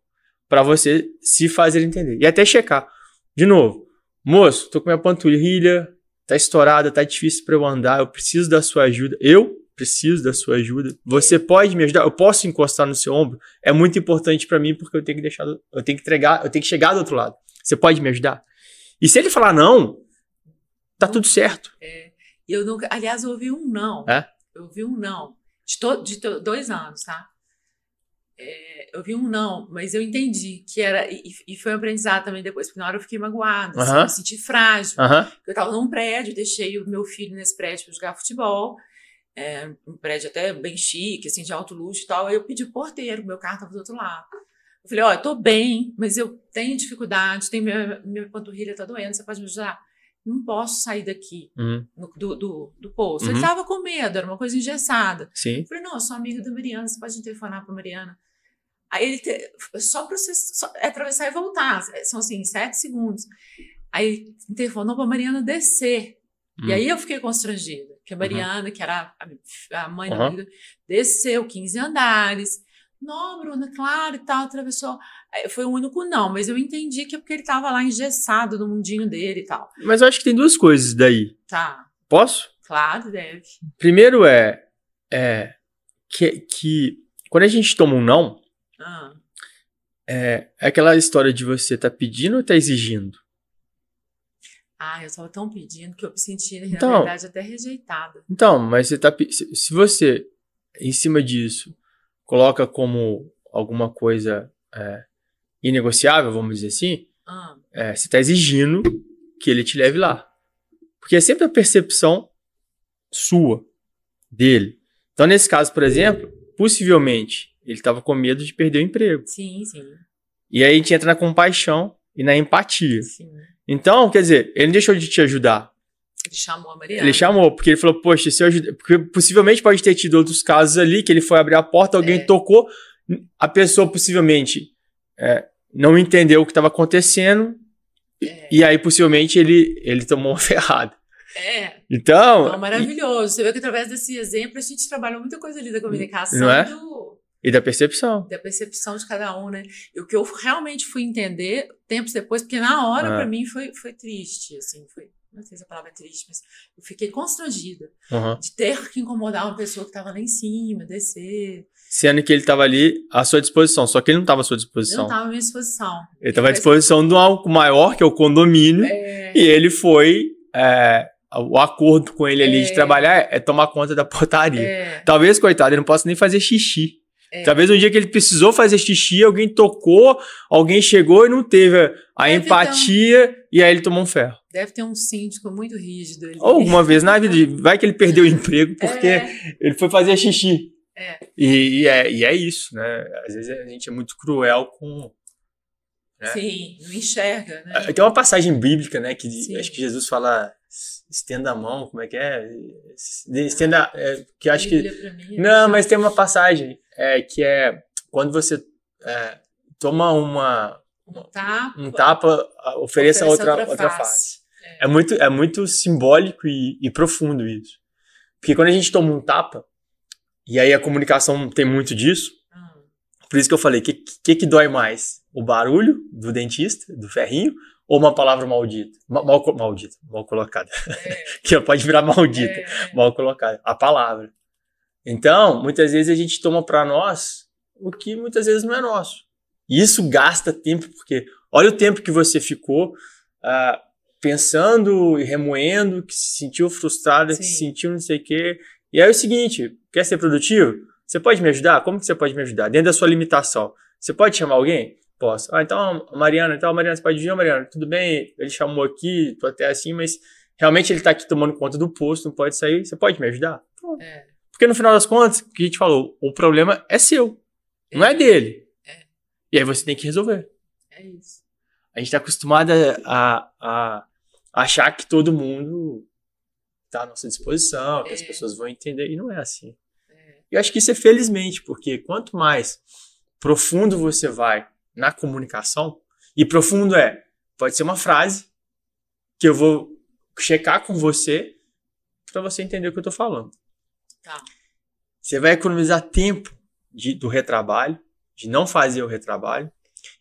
para você se fazer entender. E até checar. De novo, moço, tô com minha panturrilha, tá estourada, tá difícil para eu andar, eu preciso da sua ajuda. Você pode me ajudar? Eu posso encostar no seu ombro? É muito importante para mim porque eu tenho que chegar do outro lado. Você pode me ajudar? E se ele falar não, tá tudo certo. Eu nunca, aliás, eu ouvi um não. Eu ouvi um não. De 2 anos, tá? Eu ouvi um não, mas eu entendi que era. E foi um aprendizado também depois, porque na hora eu fiquei magoada, assim, eu me senti frágil. Eu tava num prédio, deixei o meu filho nesse prédio para jogar futebol. Um prédio até bem chique, assim, de alto luxo e tal. Aí eu pedi o porteiro, meu carro tava do outro lado. Eu falei, eu tô bem, mas eu tenho dificuldade, minha panturrilha tá doendo, você pode me ajudar? Não posso sair daqui do posto. Ele tava com medo, era uma coisa engessada. Sim. Eu falei, não, eu sou amiga da Mariana, você pode telefonar pra Mariana. Aí só pra você atravessar e voltar, são assim, 7 segundos. Aí ele telefonou pra Mariana descer. E aí eu fiquei constrangida, que a Mariana, que era a mãe da amiga, desceu 15 andares. Não, Bruna, claro e tal, atravessou. Foi o único não, mas eu entendi que é porque ele tava lá engessado no mundinho dele e tal. Mas eu acho que tem 2 coisas daí. Tá. Posso? Claro, deve. Primeiro que quando a gente toma um não, é aquela história de você tá pedindo ou tá exigindo? Eu tava tão pedindo que eu me senti, na verdade, até rejeitada. Então, mas você tá... Se você, em cima disso, coloca como alguma coisa inegociável, vamos dizer assim, você tá exigindo que ele te leve lá. Porque é sempre a percepção sua, dele. Então, nesse caso, por exemplo, possivelmente, ele tava com medo de perder o emprego. Sim, sim. E aí a gente entra na compaixão e na empatia. Sim. Então, quer dizer, ele não deixou de te ajudar. Ele chamou a Mariana. Ele chamou, porque ele falou, poxa, se eu ajudar... Porque possivelmente pode ter tido outros casos ali, que ele foi abrir a porta, alguém tocou, a pessoa possivelmente não entendeu o que estava acontecendo, e aí possivelmente ele tomou uma ferrada. Então... maravilhoso. Você vê que através desse exemplo a gente trabalhou muita coisa ali da comunicação. Não é? E da percepção. Da percepção de cada um, né? E o que eu realmente fui entender tempos depois, porque na hora, pra mim, foi triste, assim, não sei se a palavra é triste, mas eu fiquei constrangida de ter que incomodar uma pessoa que estava lá em cima, descer. Sendo que ele estava ali à sua disposição, só que ele não estava à sua disposição. Ele não estava à minha disposição. Ele estava à disposição de algo maior, que é o condomínio, e ele foi... o acordo com ele ali de trabalhar é tomar conta da portaria. Talvez, coitado, ele não possa nem fazer xixi. Talvez um dia que ele precisou fazer xixi, alguém tocou, alguém chegou e não teve a empatia e aí ele tomou um ferro. Deve ter um síndico muito rígido ali. Ou alguma vez na vida, vai que ele perdeu o emprego porque ele foi fazer xixi. E é isso, né? Às vezes a gente é muito cruel com... Né? Sim, não enxerga, né? Tem uma passagem bíblica, né? Que acho que Jesus fala... Estenda a mão, como é que é? Estenda... que acho que... Não, mas tem uma passagem que é quando você toma um tapa, ofereça outra face. É muito simbólico e profundo isso. Porque quando a gente toma um tapa, e aí a comunicação tem muito disso, por isso que eu falei, que dói mais? O barulho do dentista, do ferrinho, ou uma palavra maldita? Mal colocada. Que pode virar maldita, mal colocada. A palavra. Então, muitas vezes a gente toma para nós o que muitas vezes não é nosso. E isso gasta tempo, porque olha o tempo que você ficou pensando e remoendo, que se sentiu frustrada, que se sentiu não sei o quê. E aí é o seguinte, quer ser produtivo? Você pode me ajudar? Como que você pode me ajudar? Dentro da sua limitação. Você pode chamar alguém? Posso. Então, Mariana, você pode vir, Mariana, tudo bem, ele chamou aqui, tô até assim, mas realmente ele tá aqui tomando conta do posto, não pode sair, você pode me ajudar? Porque no final das contas, o que a gente falou, o problema é seu, não é dele. E aí você tem que resolver. É isso. A gente tá acostumado a achar que todo mundo tá à nossa disposição, que as pessoas vão entender, e não é assim. Eu acho que isso é felizmente, porque quanto mais profundo você vai na comunicação, e profundo pode ser uma frase que eu vou checar com você para você entender o que eu tô falando. Você vai economizar tempo do retrabalho, de não fazer o retrabalho,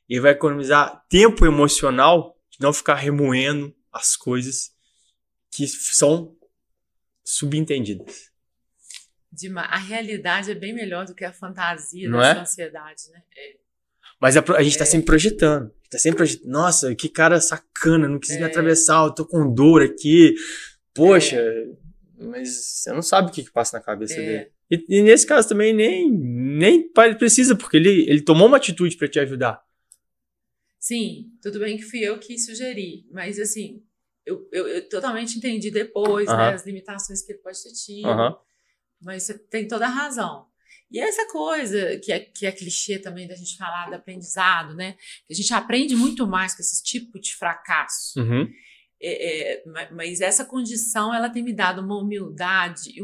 e vai economizar tempo emocional de não ficar remoendo as coisas que são subentendidas. A realidade é bem melhor do que a fantasia da ansiedade, né? Mas a gente tá sempre projetando. Nossa, que cara sacana, não quis me atravessar, eu tô com dor aqui. Poxa, mas você não sabe o que passa na cabeça dele. E nesse caso também nem precisa, porque ele tomou uma atitude para te ajudar. Sim, tudo bem que fui eu que sugeri, mas assim, eu totalmente entendi depois, né, as limitações que ele pode ter tido. Mas você tem toda a razão. E essa coisa que é clichê também da gente falar do aprendizado, né? A gente aprende muito mais com esse tipo de fracasso. Mas essa condição, ela tem me dado uma humildade e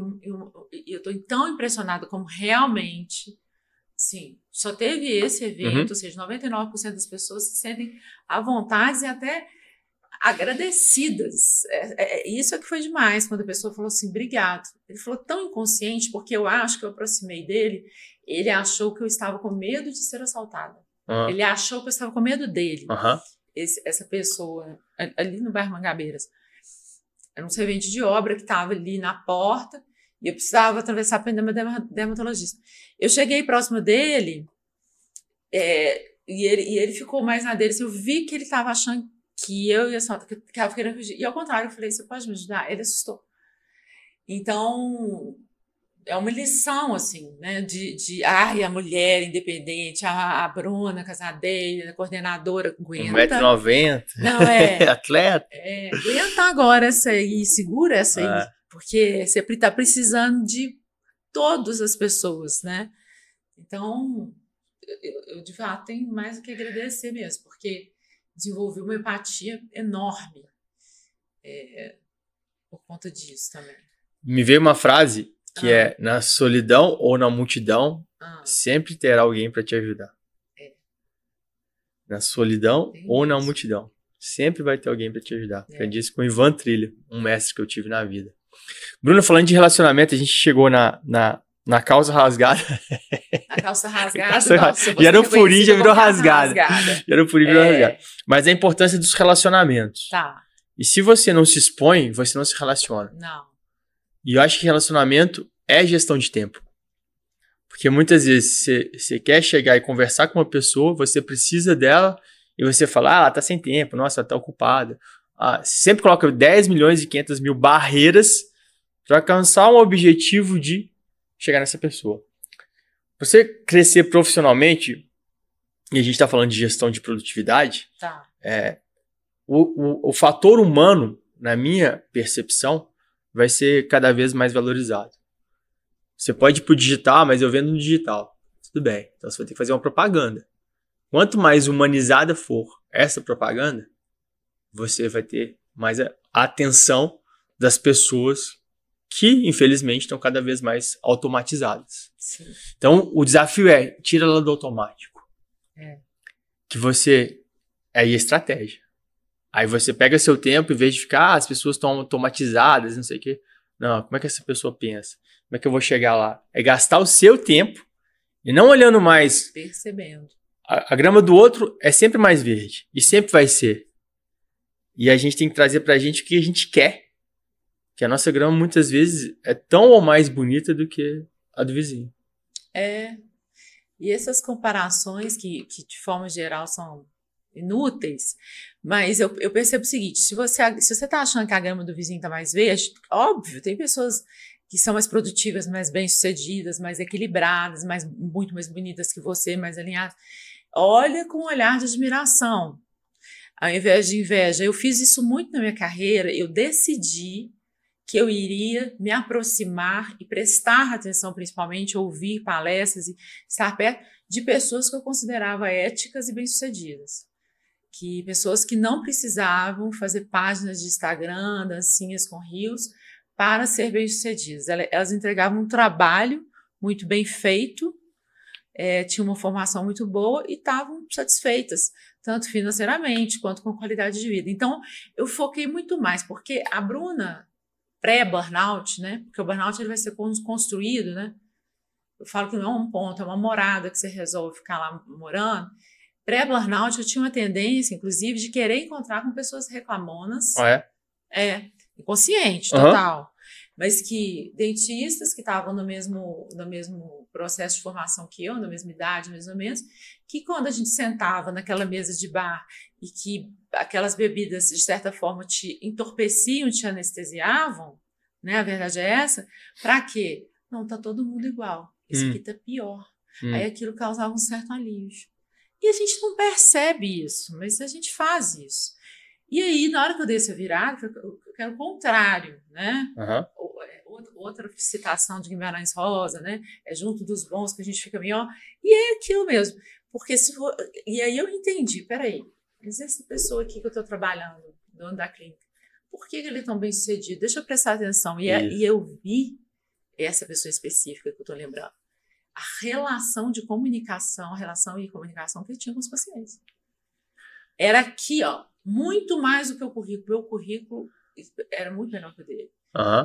eu estou tão impressionada como realmente, sim, só teve esse evento, ou seja, 99% das pessoas se sentem à vontade e até agradecidas. Isso é que foi demais, quando a pessoa falou assim, obrigado. Ele falou tão inconsciente, porque eu acho que eu aproximei dele, ele achou que eu estava com medo de ser assaltada. Ele achou que eu estava com medo dele. Essa pessoa, ali no bairro Mangabeiras. Era um servente de obra que estava ali na porta e eu precisava atravessar para ir dermatologista. Eu cheguei próximo dele e ele ficou mais na dele. Assim, eu vi que ele estava achando que eu ia soltar, que eu estava querendo fugir. E ao contrário, eu falei, você pode me ajudar? Ele assustou. Então, é uma lição, assim, né, a mulher independente, a Bruna Casadeira, a coordenadora, aguenta. 1,90 m. Não, atleta. Aguenta agora essa aí, segura essa aí, porque você está precisando de todas as pessoas, né? Então, eu de fato tenho mais do que agradecer mesmo, porque desenvolvi uma empatia enorme por conta disso também. Me veio uma frase que na solidão ou na multidão, sempre terá alguém para te ajudar. Na solidão ou na multidão, sempre vai ter alguém para te ajudar. Aprendi isso com o Ivan Trilha, um mestre que eu tive na vida. Bruno, falando de relacionamento, a gente chegou na calça rasgada. A calça rasgada. E era um furinho, já virou rasgada. Era um furinho, virou rasgada. Mas a importância dos relacionamentos. Tá. E se você não se expõe, você não se relaciona. Não. E eu acho que relacionamento é gestão de tempo. Porque muitas vezes você quer chegar e conversar com uma pessoa, você precisa dela, e você fala, ela tá sem tempo, nossa, ela tá ocupada. Você sempre coloca 10 milhões e 500 mil barreiras para alcançar um objetivo de chegar nessa pessoa. você crescer profissionalmente, e a gente está falando de gestão de produtividade, o fator humano, na minha percepção, vai ser cada vez mais valorizado. Você pode ir pro digital, mas eu vendo no digital. Tudo bem. Então você vai ter que fazer uma propaganda. Quanto mais humanizada for essa propaganda, você vai ter mais a atenção das pessoas que, infelizmente, estão cada vez mais automatizadas. Sim. Então, o desafio é, tira ela do automático. Que você... Aí é estratégia. Aí você pega seu tempo, em vez de ficar, as pessoas estão automatizadas, não sei o quê. Não, como é que essa pessoa pensa? Como é que eu vou chegar lá? É gastar o seu tempo e não olhando mais... Percebendo. A grama do outro é sempre mais verde. E sempre vai ser. E a gente tem que trazer pra gente o que a gente quer. Que a nossa grama, muitas vezes, é tão ou mais bonita do que a do vizinho. E essas comparações que de forma geral, são inúteis, mas eu percebo o seguinte, se você está achando que a grama do vizinho está mais verde, óbvio, tem pessoas que são mais produtivas, mais bem-sucedidas, mais equilibradas, muito mais bonitas que você, mais alinhadas. Olha com um olhar de admiração, ao invés de inveja. Eu fiz isso muito na minha carreira, eu decidi que eu iria me aproximar e prestar atenção, principalmente, ouvir palestras e estar perto de pessoas que eu considerava éticas e bem-sucedidas. Pessoas que não precisavam fazer páginas de Instagram, dancinhas com rios, para ser bem-sucedidas. Elas entregavam um trabalho muito bem feito, tinham uma formação muito boa e estavam satisfeitas, tanto financeiramente quanto com qualidade de vida. Então, eu foquei muito mais, porque a Bruna... pré-burnout, né? Porque o burnout ele vai ser construído, né? Eu falo que não é um ponto, é uma morada que você resolve ficar lá morando. Pré-burnout eu tinha uma tendência, inclusive, de querer encontrar com pessoas reclamonas. Inconsciente, total. Mas que dentistas que estavam no mesmo processo de formação que eu, na mesma idade, mais ou menos, que quando a gente sentava naquela mesa de bar e que aquelas bebidas, de certa forma, te entorpeciam, te anestesiavam, né? A verdade é essa. Para quê? Não, tá todo mundo igual. Esse aqui tá pior. Aí aquilo causava um certo alívio. E a gente não percebe isso, mas a gente faz isso. E aí, na hora que eu dei essa virada, eu quero o contrário, né? Outra citação de Guimarães Rosa, né? É junto dos bons que a gente fica melhor. E é aquilo mesmo. Porque e aí eu entendi, peraí, mas essa pessoa aqui que eu estou trabalhando, dono da clínica, por que ele é tão bem sucedido? Deixa eu prestar atenção. E eu vi essa pessoa específica que eu estou lembrando. A relação de comunicação, que ele tinha com os pacientes. Era aqui, ó, muito mais do que o currículo. Meu currículo era muito menor que o dele.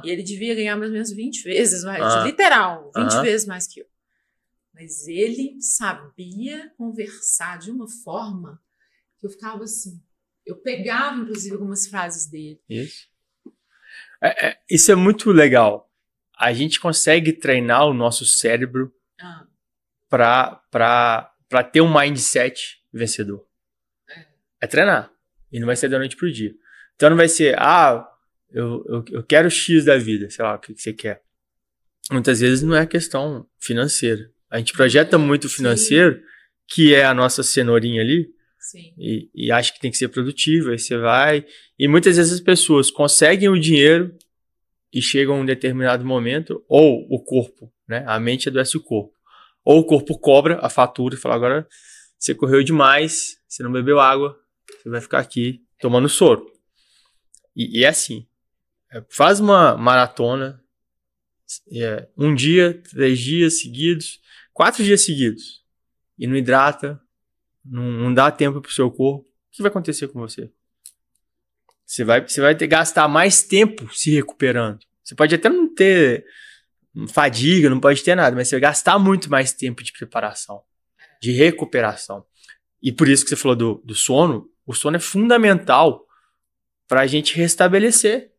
E ele devia ganhar mais ou menos 20 vezes mais, literal, 20 vezes mais que eu. Mas ele sabia conversar de uma forma que eu ficava assim. Eu pegava, inclusive, algumas frases dele. Isso é muito legal. A gente consegue treinar o nosso cérebro para ter um mindset vencedor. É treinar. E não vai ser da noite pro dia. Então não vai ser, eu quero X da vida, sei lá, o que você quer. Muitas vezes não é questão financeira. A gente projeta muito o financeiro, que é a nossa cenourinha ali, e acha que tem que ser produtivo, aí você vai... E muitas vezes as pessoas conseguem o dinheiro e chegam a um determinado momento, ou o corpo, né? A mente adoece o corpo. Ou o corpo cobra a fatura e fala, agora você correu demais, você não bebeu água, você vai ficar aqui tomando soro. E é assim. Faz uma maratona, 1 dia, 3 dias seguidos, 4 dias seguidos, e não hidrata, não dá tempo pro seu corpo, o que vai acontecer com você? Você vai ter que gastar mais tempo se recuperando. Você pode até não ter fadiga, não pode ter nada, mas você vai gastar muito mais tempo de preparação, de recuperação. E por isso que você falou do sono, o sono é fundamental para a gente restabelecer.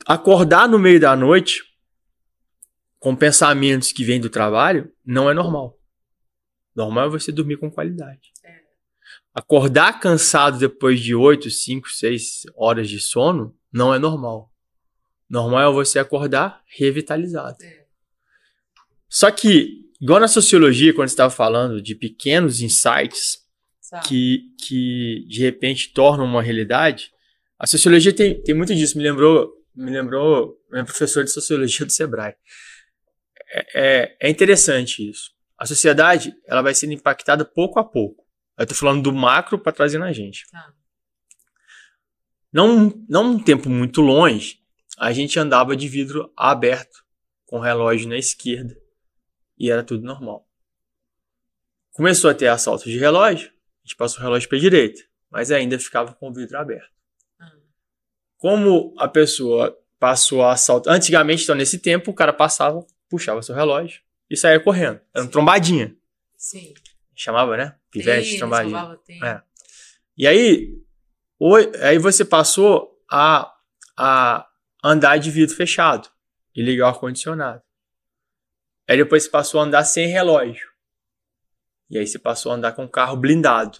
Acordar no meio da noite com pensamentos que vêm do trabalho não é normal. Normal é você dormir com qualidade. Acordar cansado depois de 8, 5, 6 horas de sono não é normal. Normal é você acordar revitalizado. Só que igual na sociologia, quando você estava falando de pequenos insights que de repente tornam uma realidade, a sociologia tem muito disso. Me lembrou meu professor de sociologia do Sebrae. É interessante isso. A sociedade, ela vai sendo impactada pouco a pouco. Eu tô falando do macro para trazer na gente. Não um tempo muito longe, a gente andava de vidro aberto, com o relógio na esquerda, e era tudo normal. Começou a ter assalto de relógio, a gente passou o relógio para a direita, mas ainda ficava com o vidro aberto. Como a pessoa passou a assalto... Antigamente, então, nesse tempo, o cara passava, puxava seu relógio e saía correndo. Era uma trombadinha. Sim. Chamava, né? Pivete, trombadinha. E aí você passou a andar de vidro fechado e ligar o ar-condicionado. Aí depois você passou a andar sem relógio. E aí você passou a andar com carro blindado.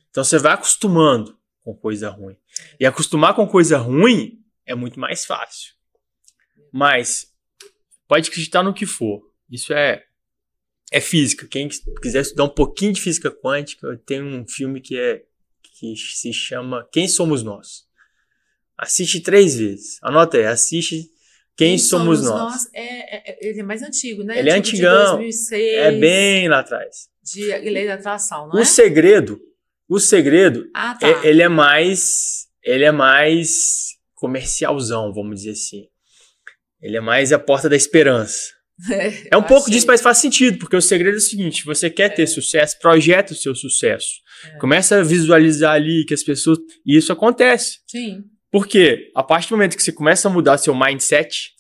Então você vai acostumando com coisa ruim. E acostumar com coisa ruim é muito mais fácil. Mas pode acreditar no que for. Isso é física. Quem quiser estudar um pouquinho de física quântica, tem um filme que se chama Quem Somos Nós. Assiste 3 vezes. Anota aí, assiste Quem Somos Nós. Ele é mais antigo, né? Ele é antigão. De 2006, é bem lá atrás. De Lei da Atração, não é? O segredo, ele é mais comercialzão, vamos dizer assim. Ele é mais a porta da esperança. É um pouco disso, mas faz sentido, porque o segredo é o seguinte: você quer ter sucesso, projeta o seu sucesso. Começa a visualizar ali que as pessoas... E isso acontece. Sim. Porque a partir do momento que você começa a mudar seu mindset,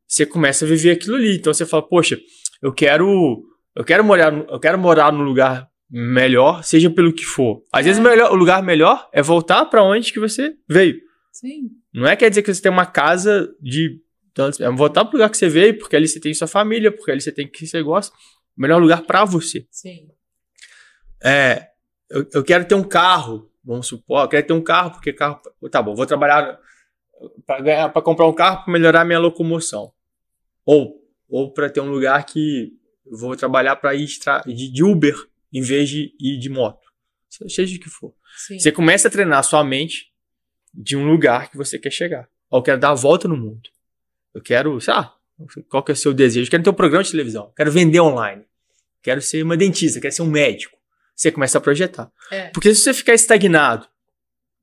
você começa a viver aquilo ali. Então você fala, poxa, eu quero morar num lugar melhor, seja pelo que for. Às vezes o lugar melhor é voltar para onde que você veio. Sim. Não é quer dizer que você tem uma casa de... É voltar pro lugar que você veio, porque ali você tem sua família, porque ali você tem o que você gosta. O melhor lugar para você. Sim. Eu quero ter um carro, vamos supor. Eu quero ter um carro, porque carro... Tá bom, vou trabalhar para comprar um carro para melhorar a minha locomoção. Ou para ter um lugar que eu vou trabalhar para ir de Uber em vez de ir de moto. Seja o que for. Sim. Você começa a treinar a sua mente de um lugar que você quer chegar. Eu quero dar a volta no mundo. Eu quero, sei lá, qual que é o seu desejo? Eu quero ter um programa de televisão. Eu quero vender online. Quero ser uma dentista. Quero ser um médico. Você começa a projetar. Porque se você ficar estagnado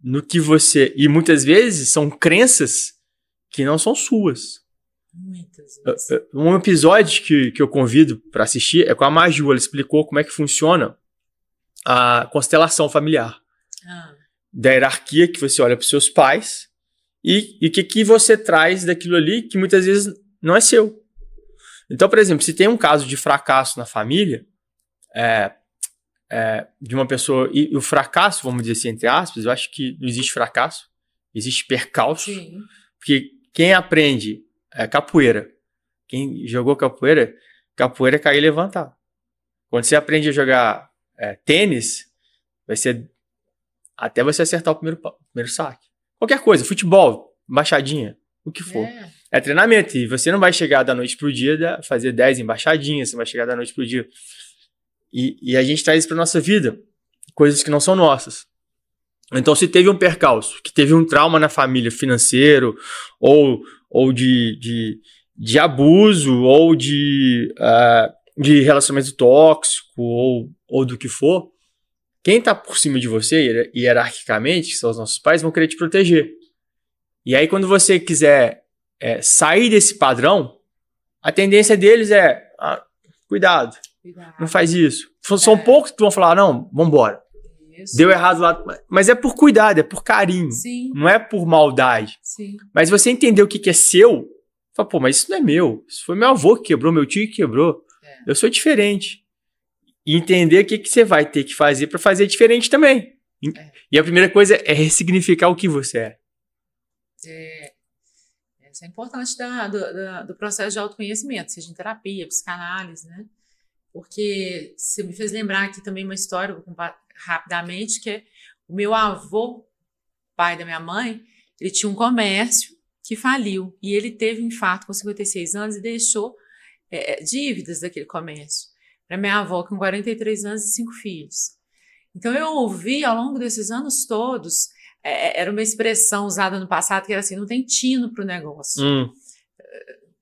no que você... E muitas vezes são crenças que não são suas. Muitas vezes. Um episódio que eu convido para assistir é com a Maju. Ela explicou como é que funciona a constelação familiar. Da hierarquia que você olha para os seus pais e o que você traz daquilo ali que muitas vezes não é seu. Então, por exemplo, se tem um caso de fracasso na família, de uma pessoa... E o fracasso, vamos dizer assim, entre aspas, eu acho que não existe fracasso, existe percalço. Sim. Porque quem aprende capoeira, quem jogou capoeira é cair e levantar. Quando você aprende a jogar tênis, vai ser até você acertar o primeiro saque. Qualquer coisa, futebol, embaixadinha, o que for. É treinamento. E você não vai chegar da noite pro dia fazer 10 embaixadinhas, você vai chegar da noite pro dia. E a gente traz isso pra nossa vida, coisas que não são nossas. Então, se teve um percalço, que teve um trauma na família financeiro, ou de abuso, ou de relacionamento tóxico, ou do que for, quem tá por cima de você, hierarquicamente, que são os nossos pais, vão querer te proteger. E aí, quando você quiser sair desse padrão, a tendência deles é, cuidado, não faz isso. São poucos que vão falar, não, vambora. Isso. Deu errado lá. Mas é por cuidado, é por carinho. Sim. Não é por maldade. Sim. Mas você entender o que é seu, fala, pô, mas isso não é meu. Isso foi meu avô que quebrou, meu tio que quebrou. Eu sou diferente. E entender o que você vai ter que fazer para fazer diferente também. E a primeira coisa é ressignificar o que você é. Isso é importante do processo de autoconhecimento, seja em terapia, psicanálise, né? Porque você me fez lembrar aqui também uma história, vou contar rapidamente, que é o meu avô, pai da minha mãe, ele tinha um comércio que faliu. E ele teve um infarto com 56 anos e deixou dívidas daquele comércio. para minha avó com 43 anos e 5 filhos. Então eu ouvi ao longo desses anos todos, era uma expressão usada no passado que era assim, não tem tino para o negócio.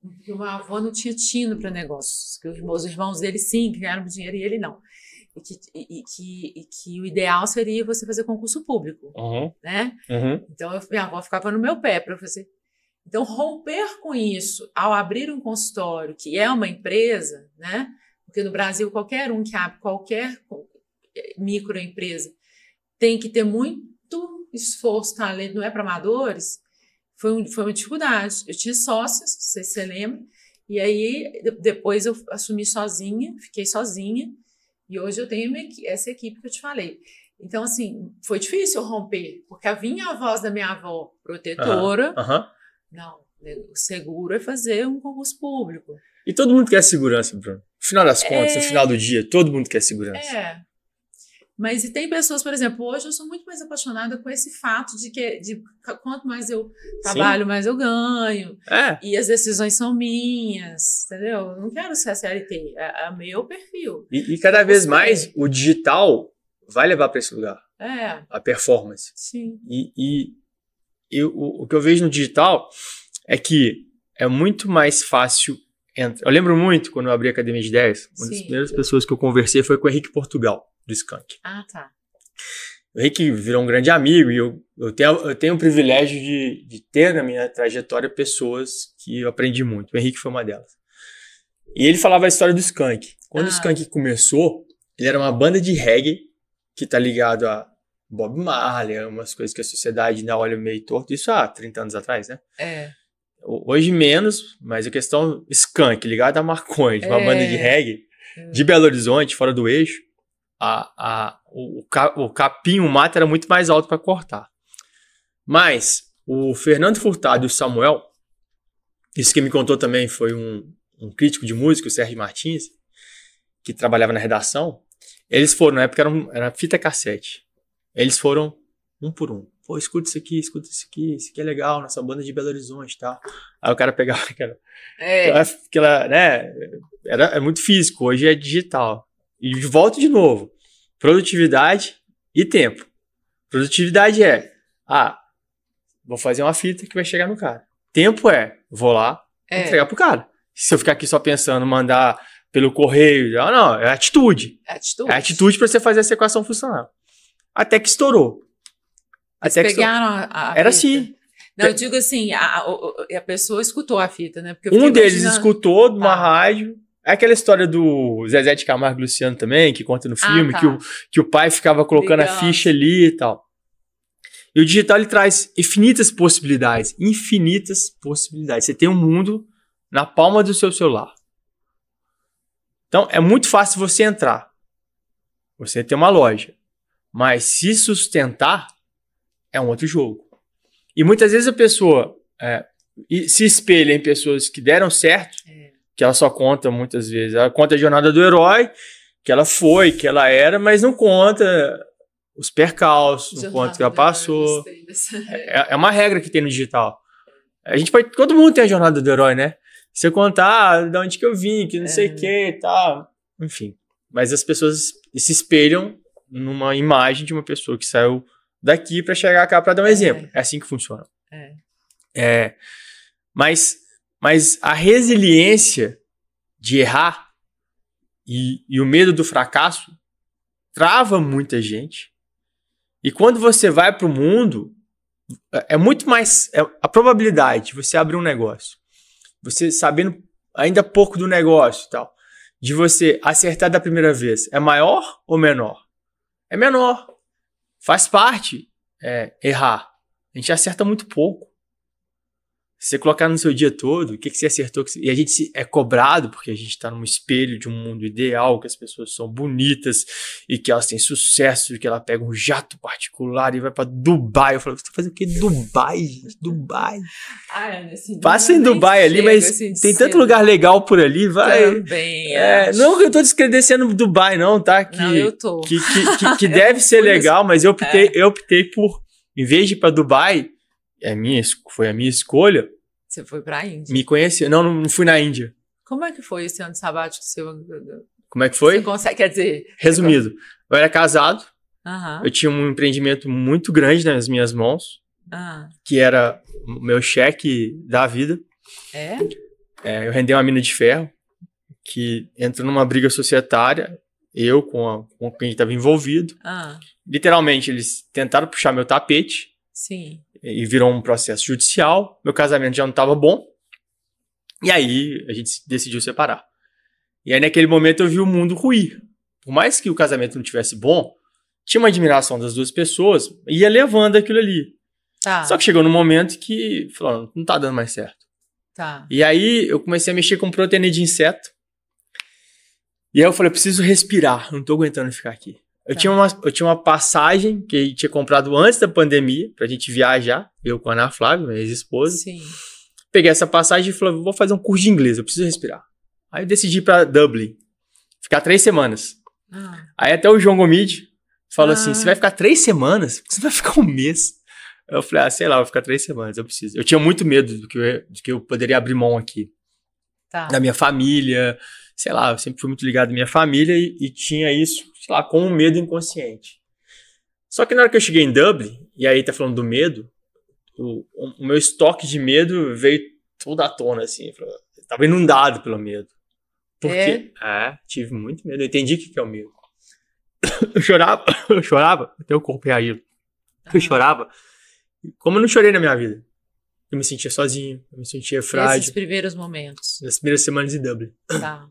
Porque o meu avô não tinha tino para negócios, que os irmãos dele sim, que ganharam dinheiro e ele não. E que o ideal seria você fazer concurso público, né? Então minha avó ficava no meu pé para fazer. Então romper com isso ao abrir um consultório que é uma empresa, né? Porque no Brasil qualquer um que abre qualquer microempresa tem que ter muito esforço, talento, não é para amadores. Foi uma dificuldade. Eu tinha sócios, não sei se você lembra, e aí depois eu assumi sozinha, fiquei sozinha, e hoje eu tenho essa equipe que eu te falei. Então, assim, foi difícil romper, porque vinha a voz da minha avó protetora. Não, o seguro é fazer um concurso público. E todo mundo quer segurança, Bruno. No final das contas, no final do dia, todo mundo quer segurança. Mas e tem pessoas, por exemplo, hoje eu sou muito mais apaixonada com esse fato de quanto mais eu trabalho, mais eu ganho. E as decisões são minhas, entendeu? Eu não quero ser CLT, é meu perfil. E cada vez mais o digital vai levar para esse lugar. A performance. Sim. E o que eu vejo no digital é que é muito mais fácil entrar. Eu lembro muito quando eu abri a Academia de Ideias, uma das primeiras pessoas que eu conversei foi com o Henrique Portugal, do Skank. Tá. O Henrique virou um grande amigo e eu tenho o privilégio de ter na minha trajetória pessoas que eu aprendi muito. O Henrique foi uma delas. E ele falava a história do Skank. Quando o Skank começou, ele era uma banda de reggae que tá ligado a Bob Marley, umas coisas que a sociedade ainda olha meio torto. Isso há 30 anos atrás, né? Hoje menos, mas a questão Skank, ligado a maconha, de uma banda de reggae de Belo Horizonte, fora do eixo, o capim, o mato era muito mais alto para cortar. Mas o Fernando Furtado e o Samuel, isso que me contou também foi um crítico de música, o Sérgio Martins, que trabalhava na redação. Eles foram, na época era fita cassete. Eles foram um por um. Pô, escuta isso aqui é legal, nossa banda de Belo Horizonte e tal. Aí o cara pegava aquela, né, é muito físico, hoje é digital. E volta de novo. Produtividade e tempo. Produtividade vou fazer uma fita que vai chegar no cara. Tempo vou lá entregar pro cara. Se eu ficar aqui só pensando, mandar pelo correio, não, é atitude. É atitude pra você fazer essa equação funcionar. Até que estourou. Pegaram era assim. Não, eu digo assim, a pessoa escutou a fita, né? Porque um deles escutou numa rádio. É aquela história do Zezé de Camargo e Luciano também, que conta no filme, que o pai ficava colocando a ficha ali e tal. E o digital, ele traz infinitas possibilidades. Você tem um mundo na palma do seu celular. Então, é muito fácil você entrar. Você tem uma loja. Mas se sustentar, é um outro jogo. E muitas vezes a pessoa se espelha em pessoas que deram certo, que ela só conta muitas vezes. Ela conta a jornada do herói, que ela foi, que ela era, mas não conta os percalços, não conta o que ela passou. É uma regra que tem no digital. Todo mundo tem a jornada do herói, né? Você contar de onde que eu vim, que não sei o que e tal. Enfim. Mas as pessoas se espelham numa imagem de uma pessoa que saiu daqui para chegar cá para dar um exemplo. É assim que funciona. Mas a resiliência de errar e o medo do fracasso trava muita gente. E quando você vai para o mundo, é muito mais a probabilidade de você abrir um negócio, você sabendo ainda pouco do negócio e tal, de você acertar da primeira vez, é maior ou menor? É menor. Faz parte errar. A gente acerta muito pouco. Se você colocar no seu dia todo, o que você acertou, e a gente é cobrado, porque a gente está num espelho de um mundo ideal, que as pessoas são bonitas e que elas têm sucesso, e que ela pega um jato particular e vai para Dubai. Eu falo, você tá fazendo o que? Dubai, gente? Dubai. Passa em Dubai ali, mas assim, tem tanto lugar legal por ali, vai. Também, não que eu tô descredecendo Dubai, não, tá? Não, eu tô. Que deve ser legal, mas eu optei por, em vez de ir para Dubai, foi a minha escolha. Você foi pra Índia? Me conheci. Não fui na Índia. Como é que foi esse ano sabático seu? Como é que foi? Você consegue, quer dizer... Resumido, eu era casado, Uhum. eu tinha um empreendimento muito grande nas minhas mãos, que era o meu cheque da vida. Eu rendi uma mina de ferro, que entrou numa briga societária, eu com quem estava envolvido. Literalmente, eles tentaram puxar meu tapete. Sim. E virou um processo judicial. Meu casamento já não estava bom. E aí, a gente decidiu separar. E aí, naquele momento, eu vi o mundo ruir. Por mais que o casamento não tivesse bom, tinha uma admiração das duas pessoas, ia levando aquilo ali. Tá. Só que chegou num momento que falou, não tá dando mais certo. Tá. E aí, eu comecei a mexer com proteína de inseto. E aí eu falei, eu preciso respirar, não tô aguentando ficar aqui. Eu tinha uma passagem que eu tinha comprado antes da pandemia, pra gente viajar, eu com a Ana Flávia, minha ex-esposa. Sim. Peguei essa passagem e falei, vou fazer um curso de inglês, eu preciso respirar. Aí eu decidi ir pra Dublin, ficar 3 semanas. Aí até o João Gomide falou assim, você vai ficar 3 semanas? Você vai ficar 1 mês? Eu falei, sei lá, eu vou ficar 3 semanas, eu preciso. Eu tinha muito medo do que eu poderia abrir mão aqui. Tá. Da minha família, sei lá, eu sempre fui muito ligado à minha família e tinha isso, sei lá, com um medo inconsciente. Só que na hora que eu cheguei em Dublin, e aí tá falando do medo, o meu estoque de medo veio tudo à tona, assim. Eu tava inundado pelo medo. Porque, tive muito medo. Eu entendi o que é o medo. Eu chorava, até o corpo reagiu. Eu chorava, como eu não chorei na minha vida. Eu me sentia sozinho, eu me sentia frágil. Nesses primeiros momentos. Nas primeiras semanas de Dublin. Tá.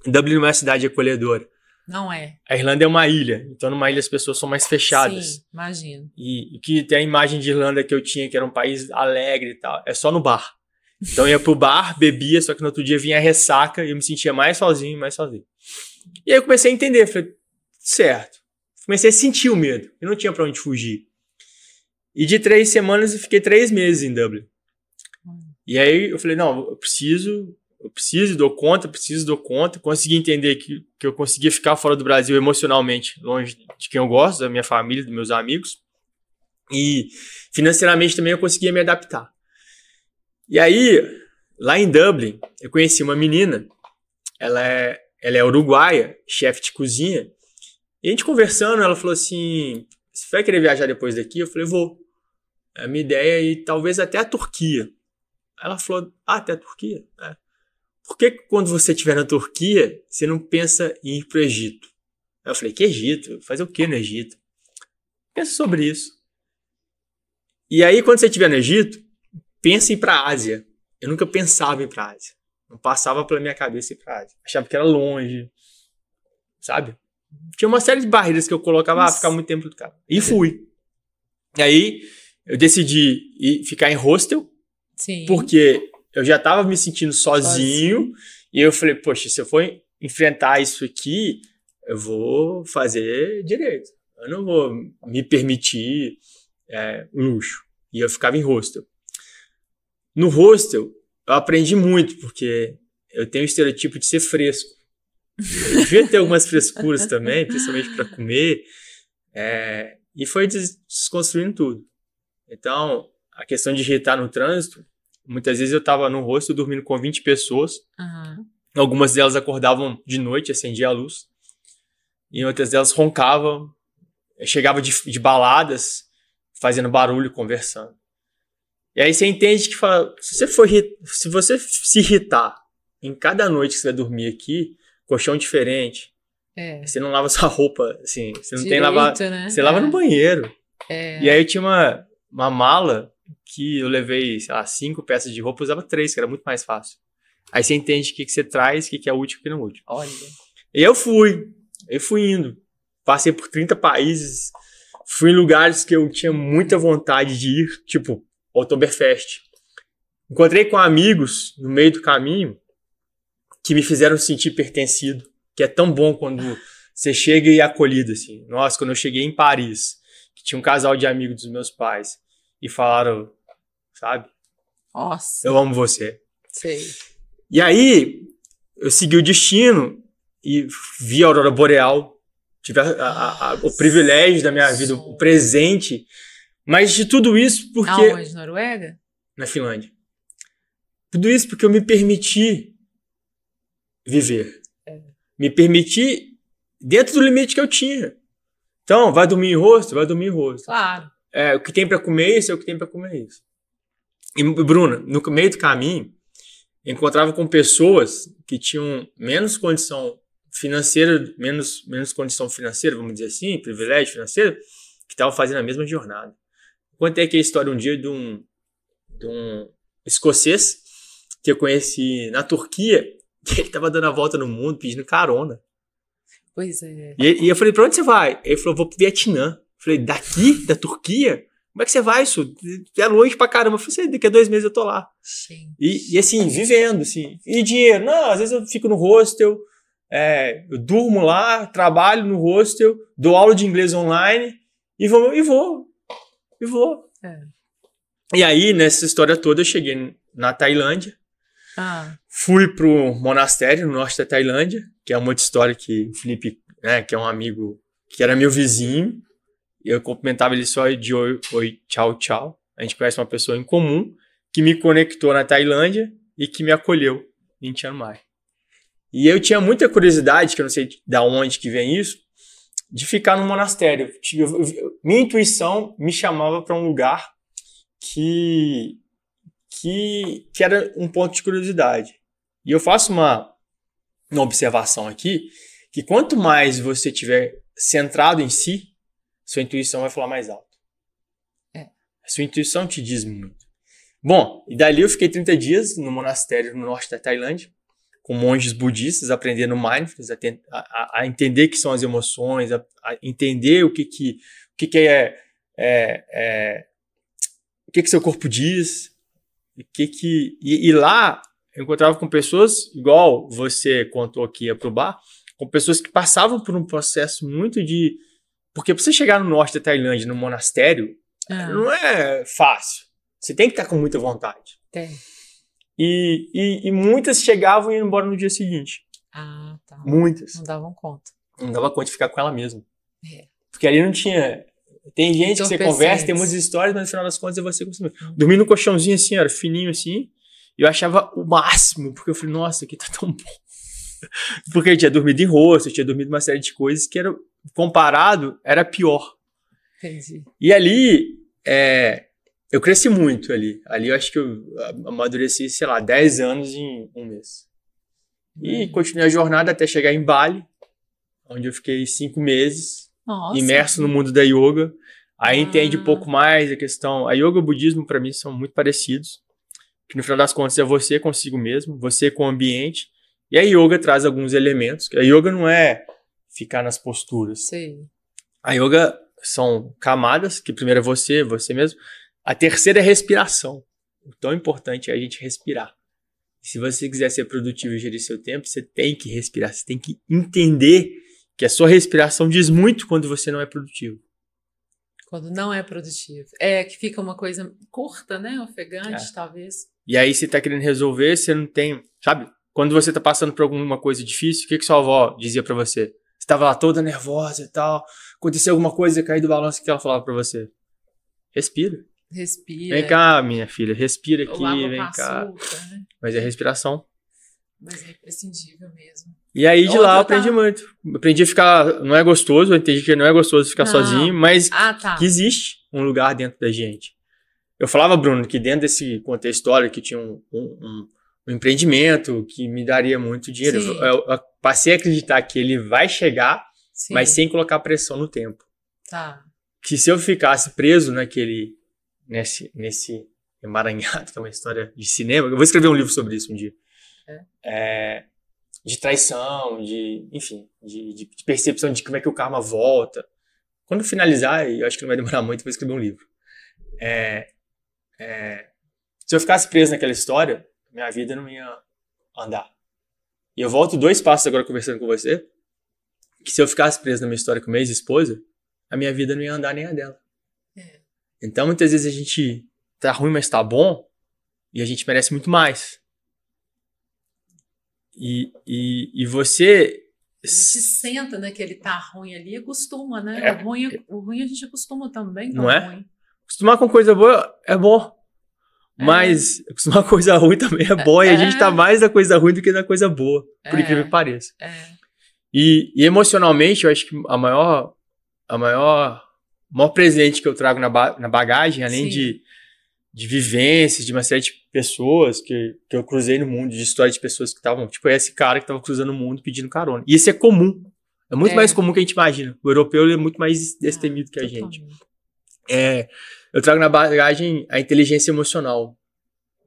Dublin não é uma cidade acolhedora. Não é. A Irlanda é uma ilha, então numa ilha as pessoas são mais fechadas. Sim, imagino. E que tem a imagem de Irlanda que eu tinha, que era um país alegre e tal, é só no bar. Então eu ia pro bar, bebia, só que no outro dia vinha a ressaca e eu me sentia mais sozinho. E aí eu comecei a entender, falei, certo. Comecei a sentir o medo, eu não tinha pra onde fugir. E de 3 semanas eu fiquei 3 meses em Dublin. E aí eu falei, não, eu preciso, dou conta. Consegui entender que eu conseguia ficar fora do Brasil emocionalmente, longe de quem eu gosto, da minha família, dos meus amigos. E financeiramente também eu conseguia me adaptar. E aí, lá em Dublin, eu conheci uma menina, ela é uruguaia, chefe de cozinha. E a gente conversando, ela falou assim, você vai querer viajar depois daqui? Eu falei, vou. A minha ideia é ir talvez até a Turquia. Ela falou, até a Turquia? Por que quando você estiver na Turquia, você não pensa em ir para o Egito? Aí eu falei, que Egito? Fazer o que no Egito? Pensa sobre isso. E aí, quando você estiver no Egito, pensa em ir para a Ásia. Eu nunca pensava em ir para a Ásia. Não passava pela minha cabeça ir para a Ásia. Achava que era longe, sabe? Tinha uma série de barreiras que eu colocava, ficar muito tempo do carro. E fui. E aí, eu decidi ficar em hostel. Sim. Porque eu já tava me sentindo sozinho. E eu falei, poxa, se eu for enfrentar isso aqui, eu vou fazer direito. Eu não vou me permitir luxo. E eu ficava em hostel. No hostel, eu aprendi muito, porque eu tenho o estereotipo de ser fresco. Eu devia ter algumas frescuras também, principalmente para comer. E foi desconstruindo tudo. Então, a questão de irritar no trânsito, muitas vezes eu estava no hostel dormindo com 20 pessoas. Uhum. Algumas delas acordavam de noite, acendia a luz. E outras delas roncavam. Eu chegava de baladas, fazendo barulho, conversando. E aí você entende que se você se irritar em cada noite que você vai dormir aqui, colchão diferente, você não lava sua roupa, assim, você não tem lavar, né? Você lava no banheiro. E aí eu tinha uma mala que eu levei, sei lá, 5 peças de roupa, eu usava 3, que era muito mais fácil. Aí você entende o que você traz, o que é útil e o que não é útil. Olha. E eu fui indo. Passei por 30 países, fui em lugares que eu tinha muita vontade de ir, tipo Oktoberfest. Encontrei com amigos no meio do caminho que me fizeram sentir pertencido, que é tão bom quando você chega e é acolhido, assim. Nossa, quando eu cheguei em Paris, que tinha um casal de amigos dos meus pais, e falaram, sabe? Nossa. Eu amo você. Sei. E aí, eu segui o destino e vi a aurora boreal. Tive o privilégio da minha vida, o presente. Mas de tudo isso porque... Aonde? Noruega? Na Finlândia. Tudo isso porque eu me permiti viver. me permitir dentro do limite que eu tinha. Então, vai dormir em hostel? Vai dormir em hostel. Claro. O que tem pra comer isso é o que tem pra comer isso. E, Bruna, no meio do caminho, eu encontrava com pessoas que tinham menos condição financeira, menos condição financeira, vamos dizer assim, privilégio financeiro, que estavam fazendo a mesma jornada. Contei aqui a história um dia de um escocês que eu conheci na Turquia, que ele estava dando a volta no mundo pedindo carona. Pois é. E eu falei, pra onde você vai? Ele falou, vou pro Vietnã. Eu falei, daqui? Da Turquia? Como é que você vai, isso? É longe pra caramba. Eu falei, daqui a 2 meses eu tô lá. Sim. E assim, vivendo, assim. E dinheiro? Não, às vezes eu fico no hostel, eu durmo lá, trabalho no hostel, dou aula de inglês online e vou. E aí, nessa história toda, eu cheguei na Tailândia. Fui pro monastério no norte da Tailândia, que é uma outra história que o Felipe, né, que é um amigo que era meu vizinho, eu cumprimentava ele só de oi, tchau, tchau. A gente conhece uma pessoa em comum que me conectou na Tailândia e que me acolheu em Chiang Mai. E eu tinha muita curiosidade, que eu não sei de onde que vem isso, de ficar no monastério. Minha intuição me chamava para um lugar que era um ponto de curiosidade. E eu faço uma observação aqui, que quanto mais você estiver centrado em si, sua intuição vai falar mais alto. A sua intuição te diz muito. Bom, e dali eu fiquei 30 dias no monastério no norte da Tailândia, com monges budistas, aprendendo mindfulness, a entender o que são as emoções, a entender o que seu corpo diz, e lá eu encontrava com pessoas, igual você contou aqui pro bar, com pessoas que passavam por um processo muito de... Porque pra você chegar no norte da Tailândia, no monastério, não é fácil. Você tem que estar com muita vontade. Tem. E muitas chegavam e iam embora no dia seguinte. Tá. Muitas. Não davam conta. Não dava conta de ficar com ela mesmo. Porque ali não tinha... Tem gente que você conversa, tem muitas histórias, mas no final das contas é você consumindo. Dormi no colchãozinho assim, era fininho assim, e eu achava o máximo, porque eu falei, nossa, aqui tá tão bom. Porque eu tinha dormido em rosto, eu tinha dormido uma série de coisas que, comparado, era pior. Entendi. E ali, eu cresci muito ali. Ali eu acho que eu amadureci, sei lá, 10 anos em 1 mês. E continuei a jornada até chegar em Bali, onde eu fiquei 5 meses. Nossa, imerso no mundo da yoga. Aí entende um pouco mais a questão. A yoga e o budismo, para mim, são muito parecidos. Que no final das contas é você consigo mesmo, você com o ambiente. E a yoga traz alguns elementos. A yoga não é ficar nas posturas. Sim. A yoga são camadas, que primeiro é você mesmo. A terceira é respiração. O tão importante é a gente respirar. E se você quiser ser produtivo e gerir seu tempo, você tem que respirar. Você tem que entender que a sua respiração diz muito quando você não é produtivo. Quando não é produtivo. Que fica uma coisa curta, né? Ofegante, talvez. E aí você tá querendo resolver, você não tem... Sabe? Quando você tá passando por alguma coisa difícil, o que sua avó dizia pra você? Você tava lá toda nervosa e tal. Aconteceu alguma coisa, caiu do balanço, o que ela falava pra você? Respira. Respira. Vem cá, minha filha. Respira aqui, vem cá. Açúcar, né? Mas é respiração. Mas é imprescindível mesmo. E aí de lá eu aprendi muito. Aprendi a ficar... Não é gostoso, eu entendi que não é gostoso ficar sozinho, mas que existe um lugar dentro da gente. Eu falava, Bruno, que dentro desse contexto histórico que tinha um empreendimento que me daria muito dinheiro. Eu passei a acreditar que ele vai chegar, mas sem colocar pressão no tempo. Que se eu ficasse preso nesse emaranhado, que é uma história de cinema, eu vou escrever um livro sobre isso um dia. De traição, enfim, de percepção de como é que o karma volta. Quando finalizar, eu acho que não vai demorar muito, eu vou escrever um livro. Se eu ficasse preso naquela história, minha vida não ia andar. E eu volto 2 passos agora conversando com você, que se eu ficasse preso na minha história com minha ex-esposa, a minha vida não ia andar nem a dela. Então, muitas vezes a gente tá ruim, mas tá bom, e a gente merece muito mais. E você... A gente senta naquele tá ruim ali e acostuma, né? O ruim a gente acostuma também. Não é? Ruim. Acostumar com coisa boa é bom. Mas acostumar com coisa ruim também é bom. E a gente tá mais na coisa ruim do que na coisa boa. Por incrível que pareça. E emocionalmente, eu acho que a maior presente que eu trago na bagagem, além de vivências, de uma série de pessoas que eu cruzei no mundo, de histórias de pessoas que estavam, tipo esse cara que estava cruzando o mundo pedindo carona. E isso é comum. É muito mais comum que a gente imagina. O europeu é muito mais destemido que a gente. Eu trago na bagagem a inteligência emocional,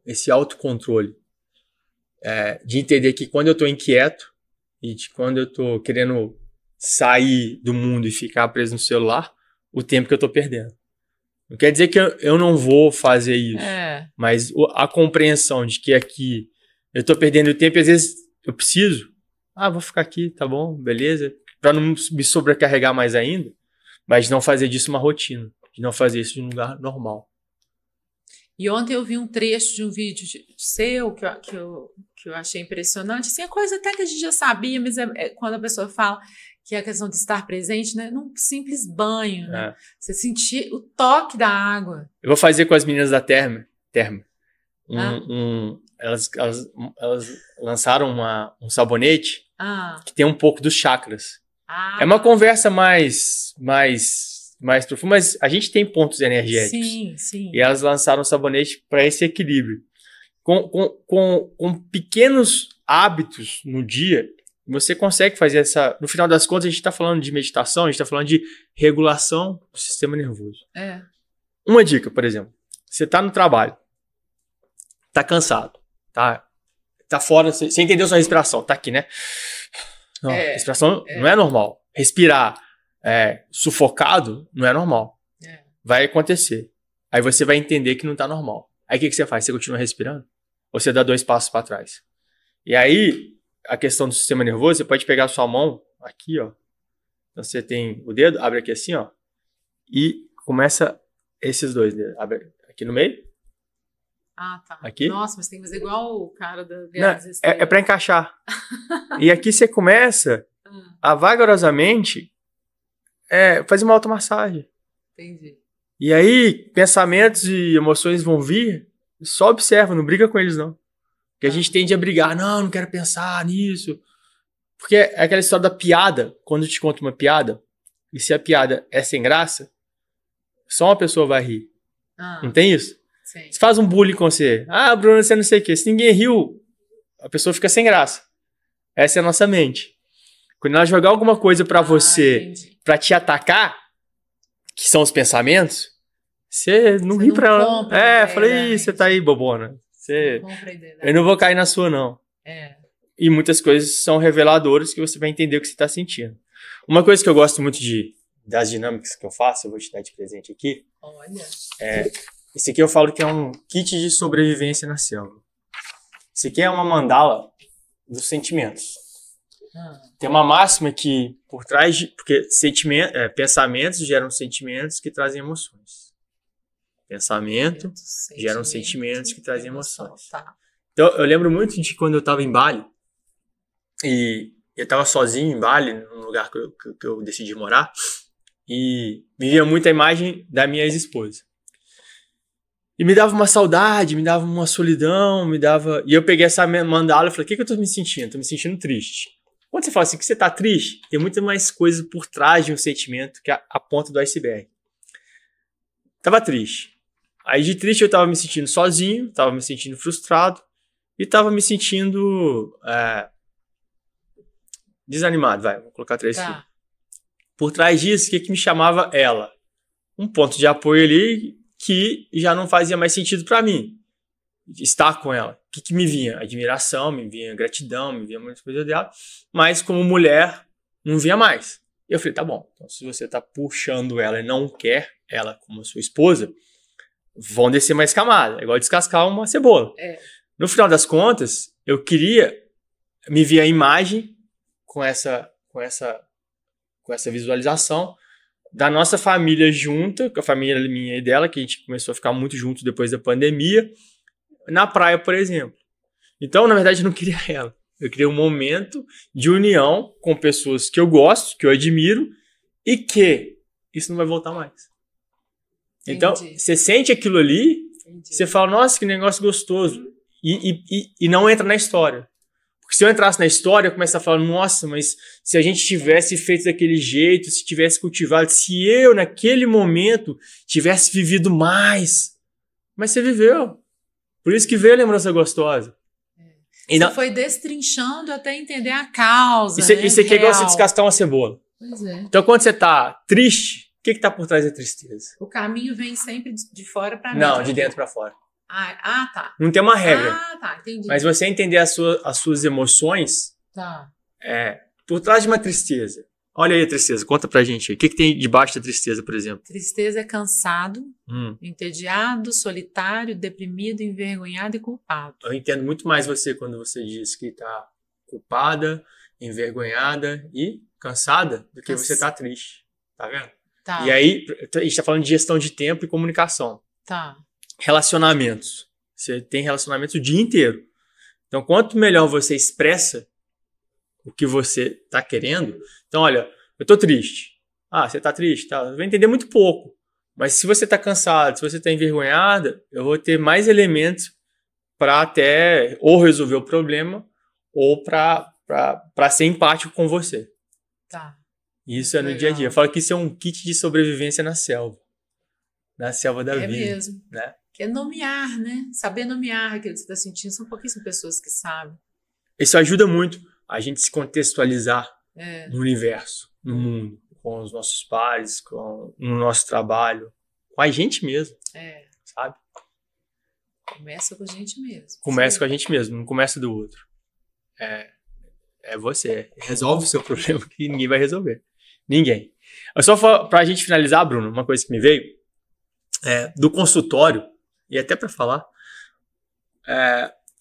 esse autocontrole. De entender que quando eu estou inquieto e de quando eu estou querendo sair do mundo e ficar preso no celular, o tempo que eu estou perdendo. Não quer dizer que eu não vou fazer isso, mas a compreensão de que aqui eu estou perdendo tempo e às vezes eu preciso, vou ficar aqui, tá bom, beleza, para não me sobrecarregar mais ainda, mas não fazer disso uma rotina, de não fazer isso em um lugar normal. E ontem eu vi um trecho de um vídeo seu que eu achei impressionante. Assim, é coisa até que a gente já sabia, mas quando a pessoa fala que é a questão de estar presente, né? Num simples banho, né? Você sentir o toque da água. Eu vou fazer com as meninas da Terma. Elas lançaram um sabonete que tem um pouco dos chakras. É uma conversa mais profunda, mas a gente tem pontos energéticos. Sim. E elas lançaram um sabonete para esse equilíbrio. Com pequenos hábitos no dia, você consegue fazer essa... No final das contas, a gente está falando de meditação, a gente está falando de regulação do sistema nervoso. Uma dica, por exemplo. Você está no trabalho, está cansado, tá fora, você entendeu sua respiração, tá aqui, né? Não, respiração não é normal. Respirar sufocado não é normal. Vai acontecer. Aí você vai entender que não tá normal. Aí o que você faz? Você continua respirando? Ou você dá 2 passos para trás? E aí, a questão do sistema nervoso, você pode pegar a sua mão aqui, ó. Então você tem o dedo, abre aqui assim, ó. E começa esses 2 dedos. Abre aqui no meio. Tá. Aqui. Nossa, mas tem que fazer igual o cara da Não, é para encaixar. E aqui você começa a vagarosamente fazer uma automassagem. Entendi. E aí, pensamentos e emoções vão vir, só observa, não briga com eles, não. Porque a gente tende a brigar, não quero pensar nisso. Porque é aquela história da piada, quando eu te conto uma piada, e se a piada é sem graça, só uma pessoa vai rir. Não tem isso? Sim. Você faz um bullying com você. Bruno, você não sei o quê. Se ninguém riu, a pessoa fica sem graça. Essa é a nossa mente. Quando ela jogar alguma coisa pra você, pra te atacar, que são os pensamentos, você não ri pra ela. Falei, você tá aí, bobona. Eu não vou cair na sua, não. E muitas coisas são reveladoras que você vai entender o que você tá sentindo. Uma coisa que eu gosto muito das dinâmicas que eu faço, eu vou te dar de presente aqui. Olha. Esse aqui eu falo que é um kit de sobrevivência na selva. Esse aqui é uma mandala dos sentimentos. Tem uma máxima que por trás porque pensamentos geram sentimentos que trazem emoções. Pensamento geram sentimentos que trazem emoções. Então eu lembro muito de quando eu estava em Bali e eu estava sozinho em Bali, num lugar que eu decidi morar, e me via muito a imagem da minha ex-esposa. E me dava uma saudade, me dava uma solidão, E eu peguei essa mandala e falei, o que eu tô me sentindo? Tô me sentindo triste. Quando você fala assim que você tá triste, tem muito mais coisa por trás de um sentimento que a ponta do iceberg. Tava triste. Aí de triste eu tava me sentindo sozinho, tava me sentindo frustrado e tava me sentindo desanimado, vou colocar 3 aqui. Por trás disso, o que me chamava ela? Um ponto de apoio ali que já não fazia mais sentido para mim estar com ela. O que me vinha? Admiração, me vinha gratidão, me vinha muitas coisas dela, mas como mulher não vinha mais. E eu falei, tá bom, então se você tá puxando ela e não quer ela como sua esposa, vão descer mais camada, é igual descascar uma cebola. No final das contas, eu queria me ver a imagem com essa visualização da nossa família junta, com a família minha e dela, que a gente começou a ficar muito junto depois da pandemia, na praia, por exemplo. Então, na verdade, eu não queria ela. Eu queria um momento de união com pessoas que eu gosto, que eu admiro, e que isso não vai voltar mais. Então, você sente aquilo ali, você fala, nossa, que negócio gostoso. E não entra na história. Porque se eu entrasse na história, eu começasse a falar, nossa, mas se a gente tivesse feito daquele jeito, se tivesse cultivado, se eu, naquele momento, tivesse vivido mais. Mas você viveu. Por isso que veio a lembrança gostosa. Você foi destrinchando até entender a causa, Isso aqui é igual você descascar uma cebola. Pois é. Então, quando você tá triste, o que tá por trás da tristeza? O caminho vem sempre de fora para dentro. Não, de dentro para fora. Tá. Não tem uma regra. Tá, entendi. Mas você entender as suas emoções, tá. Por trás de uma tristeza. Olha aí a tristeza, conta pra gente aí. O que tem debaixo da tristeza, por exemplo? Tristeza é cansado, entediado, solitário, deprimido, envergonhado e culpado. Eu entendo muito mais você quando você diz que tá culpada, envergonhada e cansada do que você tá triste. Tá vendo? Tá. E aí, a gente tá falando de gestão de tempo e comunicação. Tá. Relacionamentos. Você tem relacionamentos o dia inteiro. Então, quanto melhor você expressa o que você tá querendo... Então, olha, eu tô triste. Você tá triste? Tá. Eu vou entender muito pouco. Mas se você tá cansado, se você tá envergonhada, eu vou ter mais elementos para até ou resolver o problema ou para ser empático com você. Tá. Isso é no dia a dia. Eu falo que isso é um kit de sobrevivência na selva. Na selva da vida. É mesmo. Né? Que é nomear, né? Saber nomear aquilo que você está sentindo. São pouquíssimas pessoas que sabem. Isso ajuda muito a gente se contextualizar no universo, no mundo, com os nossos pares, no nosso trabalho, com a gente mesmo. Sabe? Começa com a gente mesmo. Começa com a gente mesmo, não começa do outro. É você. Resolve o seu problema que ninguém vai resolver. Ninguém. Só pra gente finalizar, Bruno, uma coisa que me veio do consultório, e até pra falar,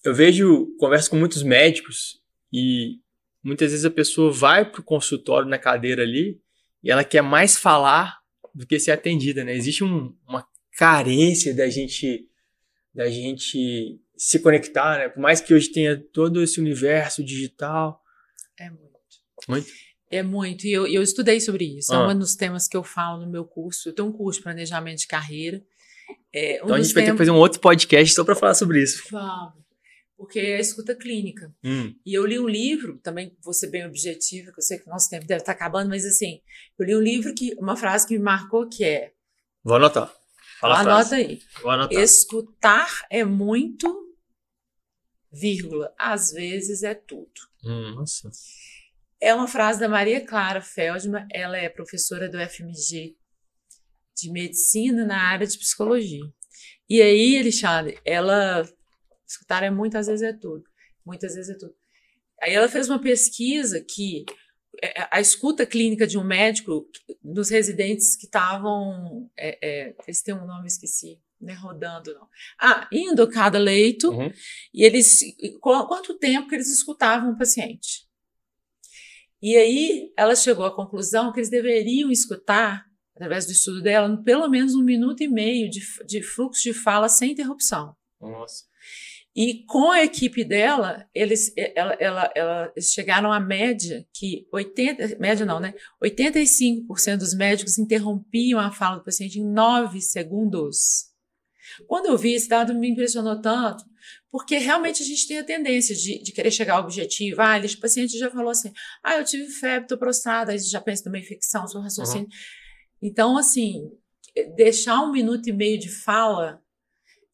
eu converso com muitos médicos e muitas vezes a pessoa vai pro consultório na cadeira ali e ela quer mais falar do que ser atendida, né? Existe uma carência da gente se conectar, né? Por mais que hoje tenha todo esse universo digital. É muito. Muito? É muito. E eu estudei sobre isso. É um dos temas que eu falo no meu curso. Eu tenho um curso de planejamento de carreira. Então a gente vai ter que fazer um outro podcast só para falar sobre isso. Vamos. Porque é a escuta clínica. E eu li um livro, também vou ser bem objetiva, que eu sei que o nosso tempo deve estar acabando, mas assim, eu li um livro uma frase que me marcou que é... Vou anotar. Fala a frase. Anota aí. Vou anotar. Escutar é muito, às vezes é tudo. Nossa. É uma frase da Maria Clara Feldman, ela é professora do FMG de medicina na área de psicologia. E aí, Alexandre, escutar é muito, às vezes é tudo. Muitas vezes é tudo. Aí ela fez uma pesquisa que a escuta clínica de um médico nos residentes que estavam... eles têm um nome, esqueci. Não é rodando, não. Indo cada leito. E eles... Quanto tempo que eles escutavam o paciente? E aí ela chegou à conclusão que eles deveriam escutar, através do estudo dela, pelo menos 1,5 minutos de fluxo de fala sem interrupção. Nossa. E com a equipe dela, eles chegaram à média que 85% dos médicos interrompiam a fala do paciente em 9 segundos. Quando eu vi esse dado, me impressionou tanto, porque realmente a gente tem a tendência de querer chegar ao objetivo. O paciente já falou assim, eu tive febre, estou prostrada, aí você já pensa numa infecção, seu raciocínio. Então, assim, deixar 1,5 minutos de fala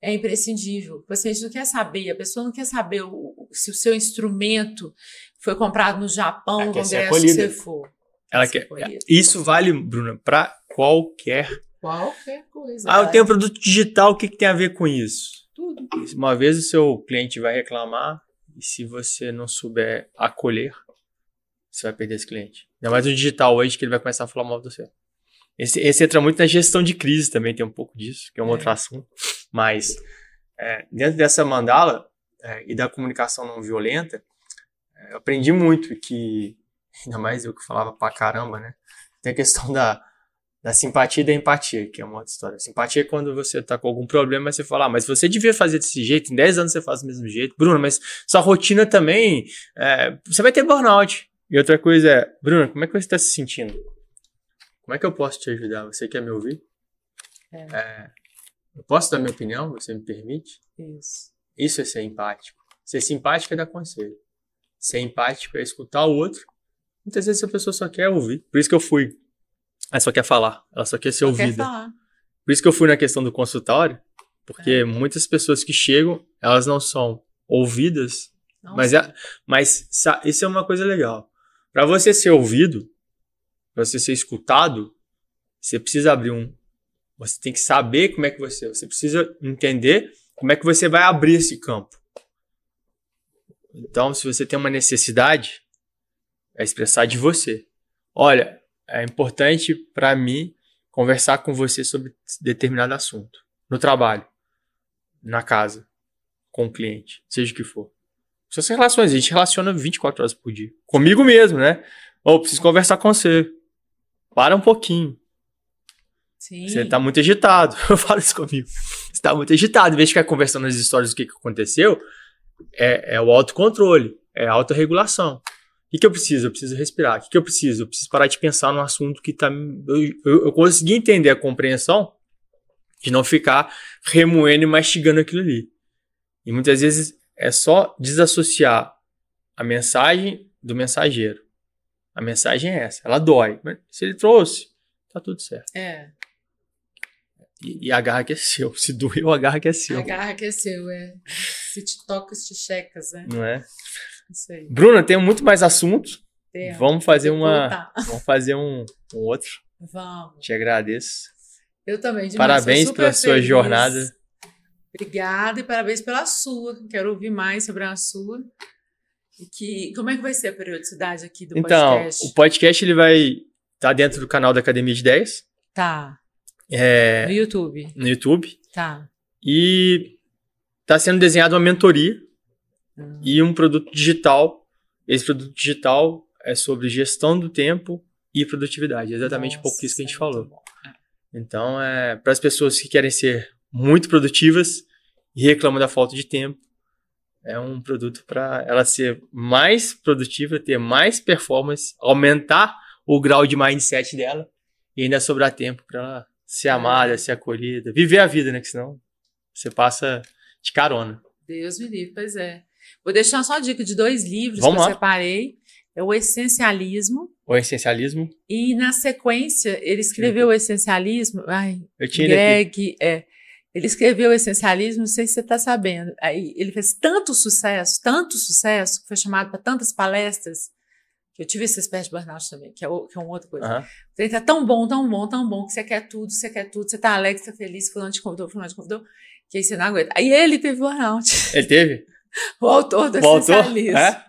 é imprescindível. O paciente não quer saber, a pessoa não quer saber se o seu instrumento foi comprado no Japão, no congresso que você for. Ela quer. Isso vale, Bruna, para qualquer coisa. Eu tenho um produto digital, o que tem a ver com isso? Tudo. Uma vez o seu cliente vai reclamar e se você não souber acolher, você vai perder esse cliente. Ainda mais no digital hoje que ele vai começar a falar mal do você. Esse entra muito na gestão de crise também, tem um pouco disso, que é um outro assunto. Mas dentro dessa mandala e da comunicação não violenta, eu aprendi muito que, ainda mais eu que falava pra caramba, né? Tem a questão da simpatia e da empatia, que é uma outra história. Simpatia é quando você tá com algum problema, você fala, mas você devia fazer desse jeito, em 10 anos você faz do mesmo jeito. Bruno, mas sua rotina também, você vai ter burnout. E outra coisa é, Bruno, como é que você tá se sentindo? Como é que eu posso te ajudar? Você quer me ouvir? Eu posso dar minha opinião? Você me permite? Isso. Isso é ser empático. Ser simpático é dar conselho. ser empático, é escutar o outro. Muitas vezes a pessoa só quer ouvir. Por isso que eu fui. Ela só quer falar. Ela só quer ser ouvida. Por isso que eu fui na questão do consultório. Porque muitas pessoas que chegam, elas não são ouvidas. Mas isso é uma coisa legal. Para você ser ouvido, para você ser escutado, você precisa você tem que saber como é que você precisa entender como é que você vai abrir esse campo. Então, se você tem uma necessidade, é expressar de você. Olha, é importante para mim conversar com você sobre determinado assunto. No trabalho, na casa, com o cliente, seja o que for. Essas relações, a gente relaciona 24 horas por dia. Comigo mesmo, né? Preciso conversar com você. Para um pouquinho. Sim. Você tá muito agitado. Eu falo isso comigo. Você tá muito agitado. Em vez de ficar conversando as histórias do que aconteceu, é o autocontrole, é a autorregulação. O que eu preciso? Eu preciso respirar. O que eu preciso? Eu preciso parar de pensar num assunto que tá... Eu consegui entender a compreensão de não ficar remoendo e mastigando aquilo ali. E muitas vezes é só desassociar a mensagem do mensageiro. A mensagem é essa. Ela dói. Mas se ele trouxe, tá tudo certo. E a garra que é seu. Se doeu, a garra que é seu. A garra que é seu, Se te tocas, te checas, né? Não é? Isso aí. Bruna, tenho muito mais assunto. Vamos fazer Vamos fazer um outro. Vamos. Te agradeço. Eu também. Demais. Parabéns pela sua jornada. Obrigada e parabéns pela sua. Quero ouvir mais sobre a sua. Como é que vai ser a periodicidade aqui do podcast? Então, o podcast ele vai estar dentro do canal da Academia de 10. Tá. No YouTube. No YouTube. Tá. E está sendo desenhada uma mentoria e um produto digital. Esse produto digital é sobre gestão do tempo e produtividade. Exatamente um pouco isso que a gente falou. Então, para as pessoas que querem ser muito produtivas e reclamam da falta de tempo, é um produto para ela ser mais produtiva, ter mais performance, aumentar o grau de mindset dela e ainda sobrar tempo para ela ser amada, ser acolhida, viver a vida, né? Que senão você passa de carona. Deus me livre, pois é. Vou deixar só a dica de 2 livros Vamos que eu lá. separei. É o Essencialismo. O Essencialismo. E na sequência, ele escreveu o Essencialismo. Eu tinha Greg, ele escreveu o Essencialismo, não sei se você está sabendo. Aí ele fez tanto sucesso, que foi chamado para tantas palestras, que eu tive essa espécie de burnout também, que é uma outra coisa. Ele tá tão bom, que você quer tudo, você tá alegre, você tá feliz, fulano te convidou, que aí você não aguenta. Aí ele teve burnout. Ele teve? O autor do Essencialismo. É?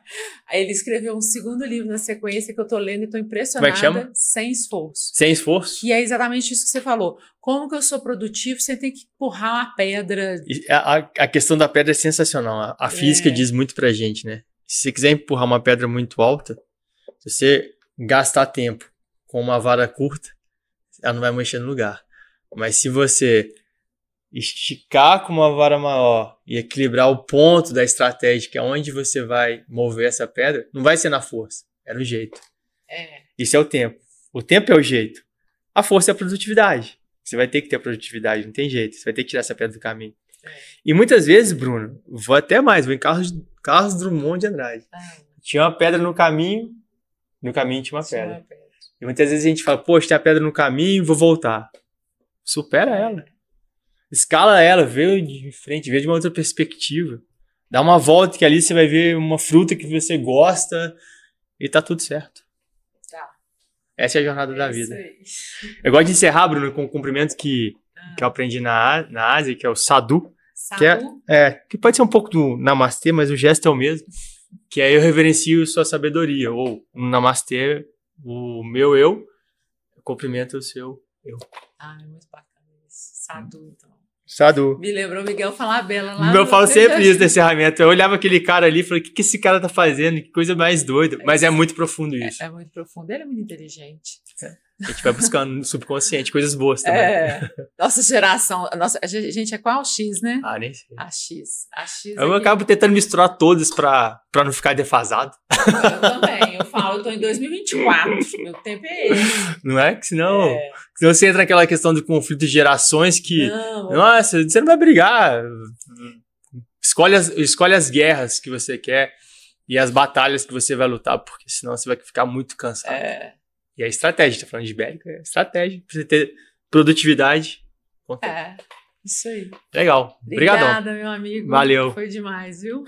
Aí ele escreveu um segundo livro na sequência que eu tô lendo e tô impressionada. Como é que chama? Sem Esforço. Sem Esforço? E é exatamente isso que você falou. Como que eu sou produtivo sem ter que empurrar uma pedra? A questão da pedra é sensacional. A física diz muito pra gente, né? Se você quiser empurrar uma pedra muito alta, se você gastar tempo com uma vara curta, ela não vai mexer no lugar. Mas se você esticar com uma vara maior e equilibrar o ponto da estratégia, que é onde você vai mover essa pedra, não vai ser na força, é no jeito. Isso é o tempo. O tempo é o jeito. A força é a produtividade. Você vai ter que ter produtividade, não tem jeito. Você vai ter que tirar essa pedra do caminho. E muitas vezes, Bruno, vou até mais, vou em Carlos Drummond de Andrade. Tinha uma pedra no caminho tinha uma pedra. E muitas vezes a gente fala, poxa, tem a pedra no caminho, vou voltar. Supera ela. Escala ela, vê de frente, vê de uma outra perspectiva. Dá uma volta que ali você vai ver uma fruta que você gosta e tá tudo certo. Tá. Essa é a jornada da vida. Aí. Eu gosto de encerrar, Bruno, com um cumprimento que eu aprendi na Ásia, que é o Sadhu. Sadhu? Que pode ser um pouco do Namastê, mas o gesto é o mesmo. Que aí eu reverencio sua sabedoria. Ou no Namastê, o meu eu cumprimenta o seu eu. É muito bacana isso. Sadhu, então. Sadhu. Me lembrou o Miguel Falabella lá. Eu falo sempre isso nesse encerramento. Eu olhava aquele cara ali e falei, o que esse cara tá fazendo? Que coisa mais doida. Mas é muito profundo isso. É muito profundo. Ele é muito inteligente. A gente vai buscando no subconsciente coisas boas também. Nossa geração. A gente é qual? X, né? Nem sei. A X. Eu acabo tentando misturar todos pra não ficar defasado. Eu também. Eu falo, eu tô em 2024. Meu tempo é esse. Não é? Que senão você entra naquela questão do conflito de gerações que... Nossa, você não vai brigar. Escolhe as guerras que você quer. E as batalhas que você vai lutar, porque senão você vai ficar muito cansado. E a estratégia, tá falando de Ibérica, é estratégia. Pra você ter produtividade. Isso aí. Legal. Obrigadão. Obrigada, meu amigo. Valeu. Foi demais, viu?